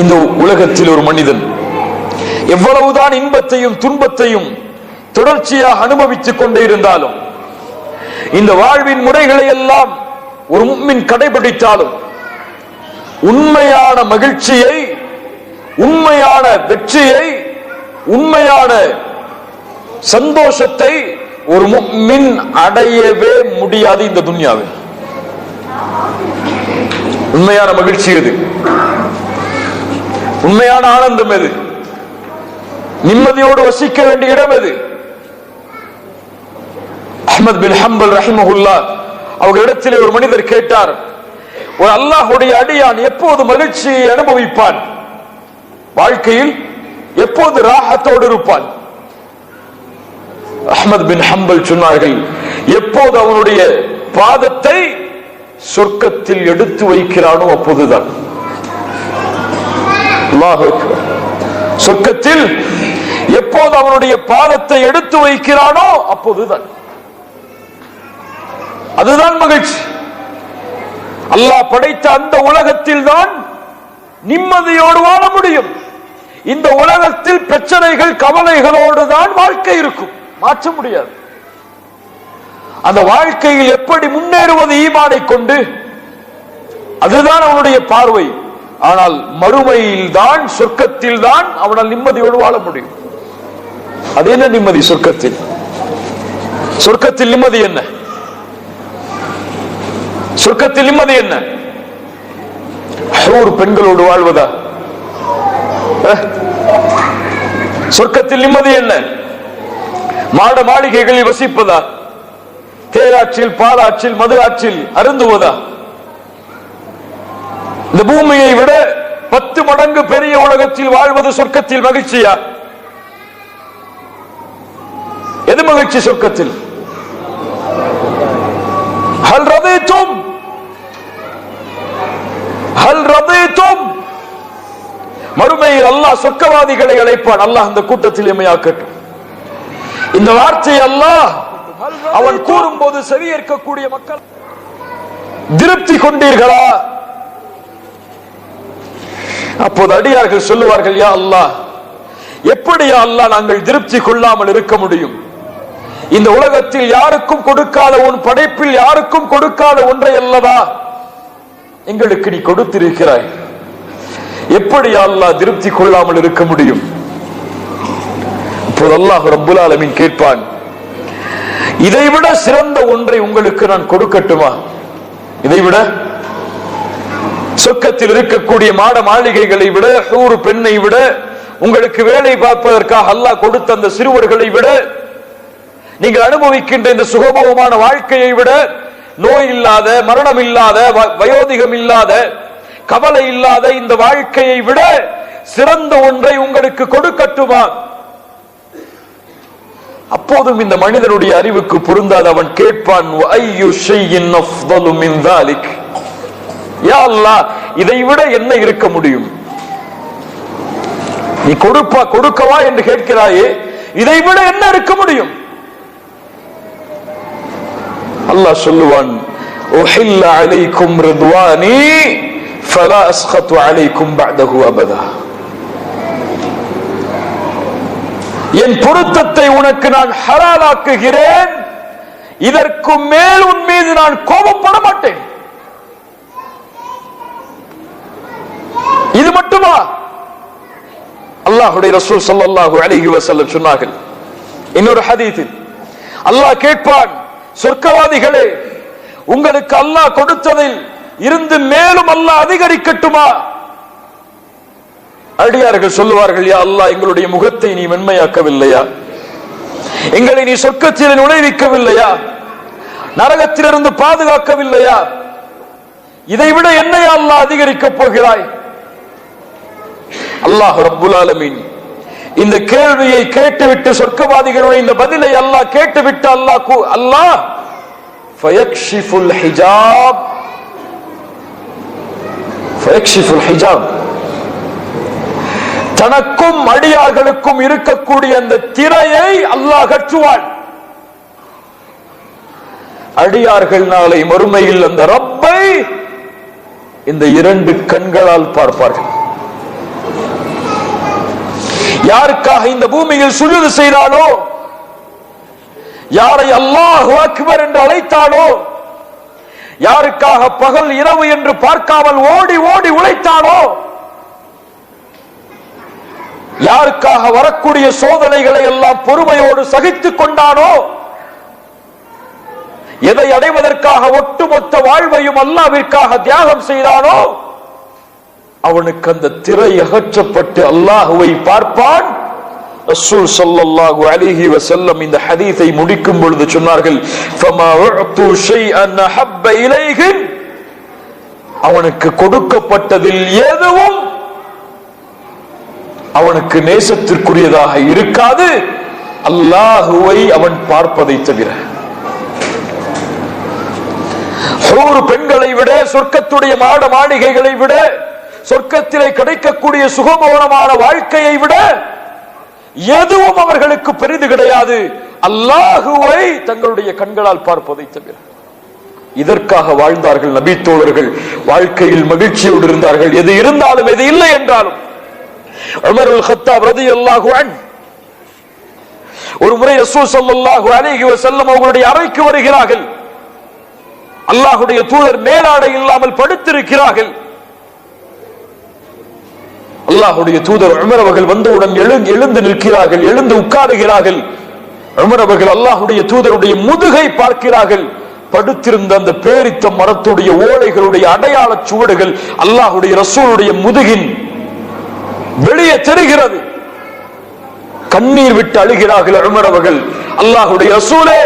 இந்த உலகத்தில் ஒரு மனிதன் எவ்வளவுதான் இன்பத்தையும் துன்பத்தையும் தொடர்ச்சியாக அனுபவித்துக் கொண்டே இருந்தாலும் இந்த வாழ்வின் முறைகளை எல்லாம் ஒரு முஃமின் கடைபிடித்தாலும் உண்மையான மகிழ்ச்சியை, உண்மையான வெற்றியை, உண்மையான சந்தோஷத்தை ஒரு முஃமின் அடையவே முடியாது இந்த துன்யாவில். உண்மையான மகிழ்ச்சி எது? உண்மையான ஆனந்தம் எது? நிம்மதியோடு வசிக்க வேண்டிய இடம் எது? அஹ்மத் பின் ஹம்பல் ரஹிமஹுல்லாஹ் அவர்களிடத்தில் ஒரு மனிதர் கேட்டார், ஒரு அல்லாஹ்வுடைய அடியான் எப்போது மகிழ்ச்சியை அனுபவிப்பான்? வாழ்க்கையில் எப்போது ராஹத்தோடு இருப்பான்? அஹ்மத் பின் ஹம்பல் சொன்னார்கள், எப்போது அவனுடைய பாதத்தை சொர்க்கத்தில் எடுத்து வைக்கிறானோ அப்போதுதான். அல்லாஹ் அக்பர். சொர்க்கத்தில் எப்போது அவனுடைய பாதத்தை எடுத்து வைக்கிறானோ அப்போதுதான். அதுதான் மகிழ்ச்சி. அல்லாஹ் படைத்த அந்த உலகத்தில் தான் நிம்மதியோடு வாழ முடியும். இந்த உலகத்தில் பிரச்சனைகள், கவலைகளோடு தான் வாழ்க்கை இருக்கும், மாற்ற முடியாது. அந்த வாழ்க்கையில் எப்படி முன்னேறுவது ஈமானை கொண்டு, அதுதான் அவனுடைய பார்வை. ஆனால் மறுமையில் தான், சொர்க்கத்தில் தான் அவனால் நிம்மதியோடு வாழ முடியும். அது என்ன நிம்மதி? சொர்க்கத்தில் சொர்க்கத்தில் நிம்மதி என்ன? சொர்க்கத்தில் நிம்மதி என்ன? ஒரு பெண்களோடு வாழ்வதா? சொர்க்கத்தில் நிம்மதி என்ன? மாட மாளிகைகளில் வசிப்பதா? தேராற்றில், பாலாற்றில், மது ஆற்றில் அருந்துவதா? இந்த பூமியை விட 10 மடங்கு பெரிய உலகத்தில் வாழ்வது சொர்க்கத்தில் மகிழ்ச்சியா? எது மகிழ்ச்சி சொர்க்கத்தில்? ஹல் ரதீதும் ஹல் ரதீதும். மறுமையில் அல்லாஹ் சொர்க்கவாதிகளை அழைப்பான். அல்லாஹ் அந்த கூட்டத்தில் எம்மையாக்கட்டும். இந்த வார்த்தை அல்லாஹ் அவன் கூறும் போது செவியேற்கக்கூடிய மக்கள், திருப்தி கொண்டீர்களா? அப்போது அடியார்கள் சொல்லுவார்கள், யா அல்லாஹ், எப்படி யா அல்லாஹ் நாங்கள் திருப்தி கொள்ளாமல் இருக்க முடியும்? இந்த உலகத்தில் யாருக்கும் கொடுக்காத உன் படைப்பில் யாருக்கும் கொடுக்காத ஒன்றை அல்லவா எங்களுக்கு நீ கொடுத்திருக்கிறாய். எப்படி யா அல்லாஹ் திருப்தி கொள்ளாமல் இருக்க முடியும்? அப்போது அல்லாஹ் ரப்புல் ஆலமீன் கேட்பான், இதைவிட சிறந்த ஒன்றை உங்களுக்கு நான் கொடுக்கட்டுமா? இதைவிட, சொர்க்கத்தில் இருக்கக்கூடிய மாட மாளிகைகளை விட, ஒரு பெண்ணை விட, உங்களுக்கு வேலை பார்ப்பதற்காக அல்லாஹ் கொடுத்த அந்த சிறுவர்களை விட, நீங்கள் அனுபவிக்கின்ற இந்த சுகபோகமான வாழ்க்கையை விட, நோய் இல்லாத, மரணம் இல்லாத, வயோதிகம் இல்லாத, கவலை இல்லாத இந்த வாழ்க்கையை விட சிறந்த ஒன்றை உங்களுக்கு கொடுக்கட்டுமா? அப்போதும் இந்த மனிதனுடைய அறிவுக்கு பொருந்தாத அவன் கேட்பான், ஐயு ஷைஇன் அஃதலு மின் தாலிக். யா அல்லாஹ், இதை விட என்ன இருக்க முடியும்? நீ கொடுக்கவா என்று கேட்கிறாயே, இதை விட என்ன இருக்க முடியும்? அல்லாஹ் சொல்லுவான், உஹில்ல அலைக்கும் ரிதுவானி ஃபலா அஸ்கது அலைக்கும் பஅதஹு அபதா. என் பொருத்தத்தை உனக்கு நான் ஹலாலாக்குகிறேன், இதற்கு மேல் உன் மீது நான் கோபப்பட மாட்டேன். இது மட்டுமா? அல்லாஹ்வுடைய ரசூல் ஸல்லல்லாஹு அலைஹி வஸல்லம் சொன்னார்கள் இன்னொரு ஹதீஸில், அல்லாஹ் கேட்பான், சொர்க்கவாதிகளே, உங்களுக்கு அல்லாஹ் கொடுத்ததில் இருந்து மேலும் அல்லாஹ் அதிகரிக்கட்டுமா? அடியார்கள் சொல்லுவார்கள், யா அல்லாஹ், எங்களுடைய முகத்தை நீ மென்மையாக்கவில்லையா? எங்களை நீ சொர்க்கத்தில் நுழைவிக்கவில்லையா? நரகத்திலிருந்து பாதுகாக்கவில்லையா? இதைவிட என்னை அல்லாஹ் அதிகரிக்கப் போகிறாய்? அல்லாஹ் ரப்புல் ஆலமீன் இந்த கேள்வியை கேட்டுவிட்டு, சொர்க்கவாதிகளுடைய இந்த பதிலை அல்லாஹ் கேட்டுவிட்டு, அல்லாஹ் ஃபயக்ஷிஃபுல் ஹிஜாப், ஃபயக்ஷிஃபுல் ஹிஜாப், தனக்கும் அடியார்களுக்கும் இருக்கக்கூடிய அந்த திரையை அல்லாஹ் அகற்றுவான். அடியார்கள் நாளை மறுமையில் அந்த ரப்பை இந்த 2 கண்களால் பார்ப்பார்கள். யாருக்காக இந்த பூமியில் சுஜூது செய்தானோ, யாரை அல்லாஹு அக்பர் என்று அழைத்தானோ, யாருக்காக பகல் இரவு என்று பார்க்காமல் ஓடி ஓடி உழைத்தானோ, யாருக்காக வரக்கூடிய சோதனைகளை எல்லாம் பொறுமையோடு சகித்துக் கொண்டானோ, எதை அடைவதற்காக ஒட்டுமொத்த வாழ்வையும் அல்லாஹ்விற்காக தியாகம் செய்தானோ, அவனுக்கு அந்த திரை அகற்றப்பட்டு அல்லாஹுவை பார்ப்பான். ரசூல் ஸல்லல்லாஹு அலைஹி வஸல்லம் இந்த ஹதீஸை முடிக்கும் பொழுது சொன்னார்கள், ஃபமா உஅது ஷைஅன் ஹப்ப இலைஹிம், அவனுக்கு கொடுக்கப்பட்டதில் எதுவும் அவனுக்கு நேசத்திற்குரியதாக இருக்காது அல்லாஹுவை அவன் பார்ப்பதை தவிர. ஹூர் பெண்களை விட, சொர்க்கத்துடைய மாட மாளிகைகளை விட, சொர்க்கத்திலே கிடைக்கக்கூடிய சுகமோகமான வாழ்க்கையை விட எதுவும் அவர்களுக்கு பெரிது கிடையாது அல்லாஹுவை தங்களுடைய கண்களால் பார்ப்பதை தவிர. இதற்காக வாழ்ந்தார்கள் நபி தோழர்கள். வாழ்க்கையில் மகிழ்ச்சியோடு இருந்தார்கள். எது இருந்தாலும் எது இல்லை என்றாலும். உமர் அல் கத்தாப் ரலியல்லாஹு அன்ஹு ஒரு முறை ரசூல் ஸல்லல்லாஹு அலைஹி வஸல்லம் அவர்களுடைய அறைக்கு வருகிறார்கள். அல்லாஹ்வுடைய தூதர் மேலாடை இல்லாமல் படுத்திருக்கிறார்கள். அல்லாஹ்வுடைய தூதர் உமர் அவர்கள் வந்தவுடன் எழுந்து நிற்கிறார்கள், எழுந்து உட்காருகிறார்கள். உமர் அவர்கள் அல்லாஹ்வுடைய தூதருடைய முதுகை பார்க்கிறார்கள். படுத்திருந்த அந்த பேரித்த மரத்துடைய ஓலைகளுடைய அடையாள சுவடுகள் அல்லாஹ்வுடைய ரசூலுடைய முதுகின் வெளியே தெரிகிறது. கண்ணீர் விட்டு அழுகிறார்கள் உமர் அவர்கள். அல்லாஹ்வுடைய ரசூலே,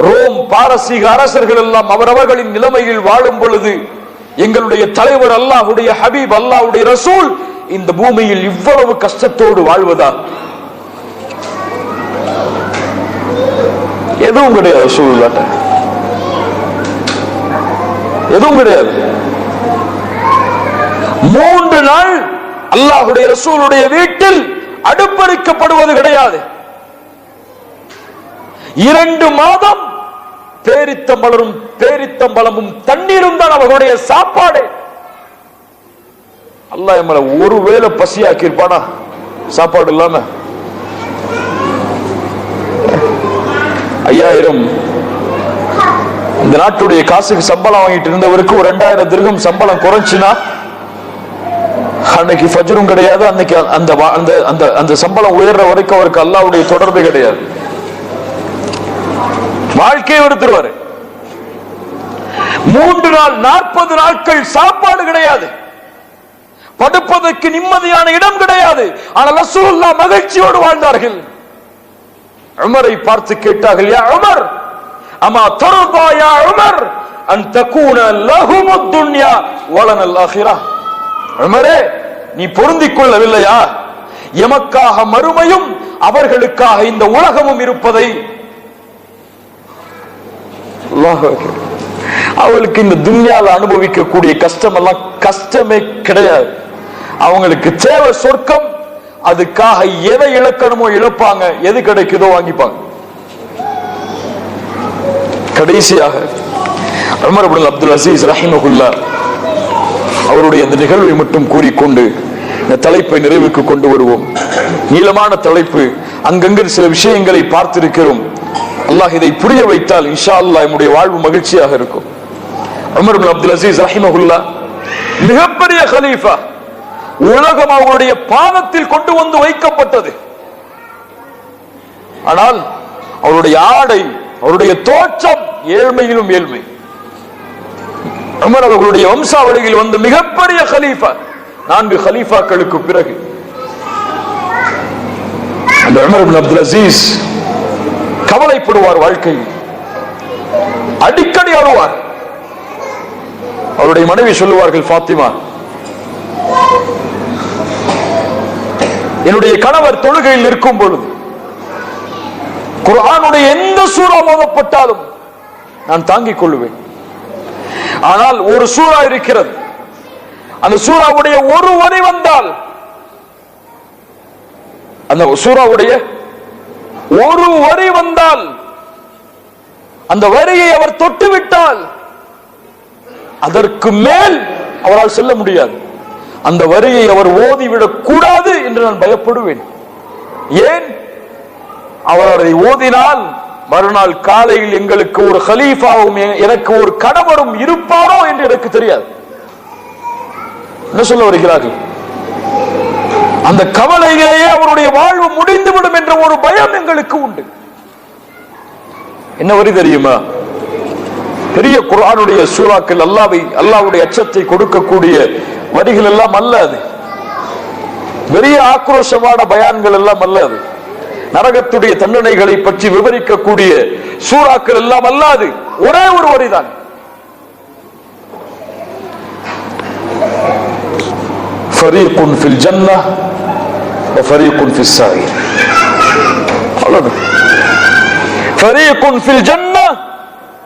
ரோம் பாரசீக அரசர்கள் எல்லாம் அவரவர்களின் நிலைமையில் வாழும் பொழுது எங்களுடைய தலைவர் அல்லாஹ்வுடைய ஹபீப் அல்லாஹ்வுடைய ரசூல் இந்த பூமியில் இவ்வளவு கஷ்டத்தோடு வாழ்வதா? எதுவும் கிடையாது. ரசூலுல்லாஹ் எதுவும் கிடையாது. 3 நாள் அல்லாஹ்வுடைய ரசூலுடைய வீட்டில் அடுப்பறிக்கப்படுவது கிடையாது. 2 மாதம் பேரித்தம்பளமும் தண்ணீரும் தான் அவர்களுடைய சாப்பாடு. அல்லாஹ் நம்மள ஒருவேளை பசியாக்கி இருப்பானா சாப்பாடு இல்லாம? 5000 இந்த நாட்டுடைய காசுக்கு சம்பளம் வாங்கிட்டு இருந்தவருக்கு ஒரு 2000 திர்ஹம் சம்பளம் குறைஞ்சுனா அன்னைக்கு ஃபஜ்ரும் கிடையாது. அன்னைக்கு அந்த சம்பளம் உயர்ற வரைக்கும் அவருக்கு அல்லாஹ்வுடைய தொடர்பே கிடையாது. வாழ்க்கையை எடுத்துருவாரு. 3 நாள் 40 நாட்கள் சாப்பாடு கிடையாது. படுப்பதற்கு நிம்மதியான இடம் கிடையாது. ஆனால் ரசூலுல்லாஹ் மகிழ்ச்சியோடு வாழ்ந்தார்கள். உமரை பார்த்து கேட்டார்கள், யா உமர், அமா தர்தா யா உமர் அன் தகூன லஹுமுத் துன்யா வலனல் ஆகிரா? உமரே, நீ பொருந்திக் கொள்ளவில்லையா எமக்காக மறுமையும் அவர்களுக்காக இந்த உலகமும் இருப்பதை? அவளுக்கு இந்த துன்யால அனுபவிக்கக்கூடிய கஷ்டம் எல்லாம் கஷ்டமே கிடையாது. அவங்களுக்கு தேவை சொர்க்கம். அதுக்காக எதை இழக்கணுமோ இழப்பாங்க, எது கிடைக்குதோ வாங்கிப்பாங்க. கடைசியாக உமர் இப்னு அப்துல் அசீஸ் ரஹிமஹுல்லாஹ் அவருடைய அந்த நிகழ்வை மட்டும் கூறிக்கொண்டு இந்த தலைப்பை நிறைவுக்கு கொண்டு வருவோம். நீளமான தலைப்பு, அங்கங்கு சில விஷயங்களை பார்த்திருக்கிறோம். அல்லாஹ் இதை புரிய வைத்தால் இன்ஷா அல்லாஹ் நம்முடைய வாழ்வு மகிழ்ச்சியாக இருக்கும். உமர் இப்னு அப்துல் அசீஸ் ரஹிமஹுல்லாஹ் மிகப்பெரிய கலீஃபா. உலகம் அவருடைய பாதத்தில் கொண்டு வந்து வைக்கப்பட்டது. ஆனால் அவருடைய ஆடை, அவருடைய தோற்றம் ஏழ்மையிலும் ஏழ்மை. உமர் அவர்களுடைய வம்சாவளியில் வந்த மிகப்பெரிய கலீஃபா. 4 கலீஃபாக்களுக்கு பிறகு அந்த உமர் இப்னு அப்துல் அசீஸ் கவலைப்படுவார். வாழ்க்கையில் அடிக்கடி அழுவார். அவருடைய மனைவி சொல்லுவார்கள், ஃபாத்திமா, என்னுடைய கணவர் தொழுகையில் இருக்கும் பொழுது குர்ஆனுடைய எந்த சூரா ஓதப்பட்டாலும் நான் தாங்கிக் கொள்வேன். ஆனால் ஒரு சூரா இருக்கிறது, அந்த சூராவுடைய ஒரு வரி வந்தால், அந்த சூராவுடைய ஒரு வரி வந்தால், அந்த வரியை அவர் தொட்டுவிட்டால் அதற்கு மேல் அவரால் செல்ல முடியாது. அந்த வரியை அவர் ஓதிவிடக் கூடாது என்று நான் பயப்படுவேன். ஏன்? அவர் அதை ஓதினால் மறுநாள் காலையில் எங்களுக்கு ஒரு கலீஃபாவும் எனக்கு ஒரு கணவரும் இருப்பாரோ என்று எனக்கு தெரியாது. என்ன சொல்ல வருகிறார்கள்? அந்த கவலையிலேயே அவருடைய வாழ்வு முடிந்துவிடும் என்ற ஒரு பயம் எங்களுக்கு உண்டு. என்ன வரி தெரியுமா? பெரிய குர்ஆனுடைய சூறாக்கள் அல்லாஹ்வுடைய அச்சத்தை கொடுக்கக்கூடிய வரிகள் எல்லாம் அல்ல அது. பெரிய ஆக்ரோஷமான பயான்கள் எல்லாம் அல்ல அது. நரகத்துடைய தண்டனைகளை பற்றி விவரிக்கக்கூடிய சூறாக்கள் எல்லாம் அல்லாது. ஒரே ஒரு வரிதான். ஃபரீகுன் ஃபில் ஜன்னah வ ஃபரீகுன் ஃபிஸ் ஸாயிர். அவ்வளவுதான். ஃபரீகுன் ஃபில் ஜன்னah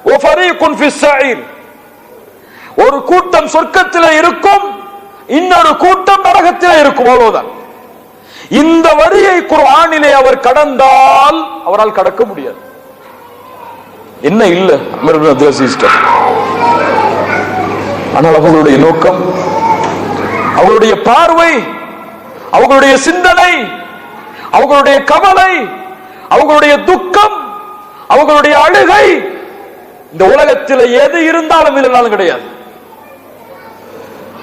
வ ஃபரீகுன் ஃபிஸ் ஸாயிர். ஒரு கூட்டம் சொர்க்கத்திலே இருக்கும், இன்னொரு கூட்டம் நரகத்திலே இருக்கும். அவ்வளவுதான். இந்த வரியை குர்ஆனிலே அவர் கடந்தால் அவரால் கடக்க முடியாது. என்ன இல்ல அமர் இப்னு அப்துல் அஸீஸ். ஆனால் அவர்களுடைய நோக்கம், அவர்களுடைய பார்வை, அவர்களுடைய சிந்தனை, அவர்களுடைய கவலை, அவர்களுடைய துக்கம், அவர்களுடைய அழுகை இந்த உலகத்தில் எது இருந்தாலும் இல்லைனாலும் கிடையாது.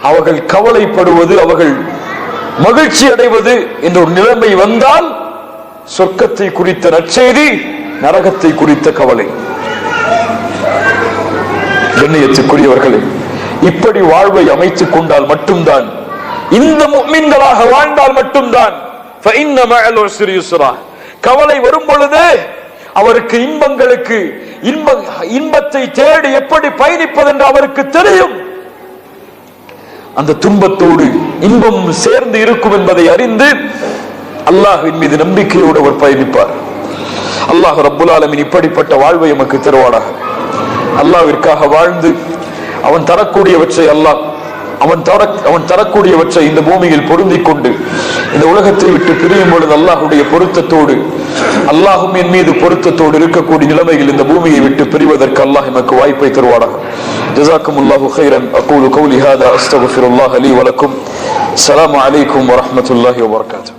அவர்கள் கவலைப்படுவது, அவர்கள் மகிழ்ச்சி அடைவது என்ற ஒரு நிலைமை வந்தால் சொர்க்கத்தை குறித்த நற்செய்தி, நரகத்தை குறித்த கவலை. கண்ணியத்துக்குரியவர்களே, இப்படி வாழ்வை அமைத்துக் கொண்டால் மட்டும்தான், இந்த முஃமின்களாக வாழ்ந்தால் மட்டும்தான் فإن مع العسر يسرا. கவலை வரும் பொழுது அவருக்கு இன்பத்தை தேடி எப்படி பயணிப்பது என்று அவருக்கு தெரியும். அந்த துன்பத்தோடு இன்பம் சேர்ந்து இருக்கும் என்பதை அறிந்து அல்லாஹ்வின் மீது நம்பிக்கையோடு அவர் பயணிப்பார். அல்லாஹ் ரப்புல் ஆலமீன் இப்படிப்பட்ட வாழ்வை நமக்கு தருவானாக. அல்லாஹ்விற்காக வாழ்ந்து அவன் தரக்கூடியவற்றை அவன் தரக்கூடியவற்றை இந்த பூமியில் பொருந்திக் கொண்டு இந்த உலகத்தை விட்டு பிரியும் பொழுது அல்லாஹ்வுடைய பொருத்தத்தோடு, அல்லாஹ்வும் என் மீது பொருத்தத்தோடு இருக்கக்கூடிய நிலைமையில் இந்த பூமியை விட்டு பிரிவதற்கு அல்லாஹ் நமக்கு வாய்ப்பை தருவானாக. ஜஸாக்குமுல்லாஹு கைரன். அகூலு கௌலி ஹாதா அஸ்தக்ஃபிருல்லாஹ லீ வ லக்கும். அஸ்ஸலாமு அலைக்கும் வ ரஹ்மத்துல்லாஹி வ பரகாத்துஹு.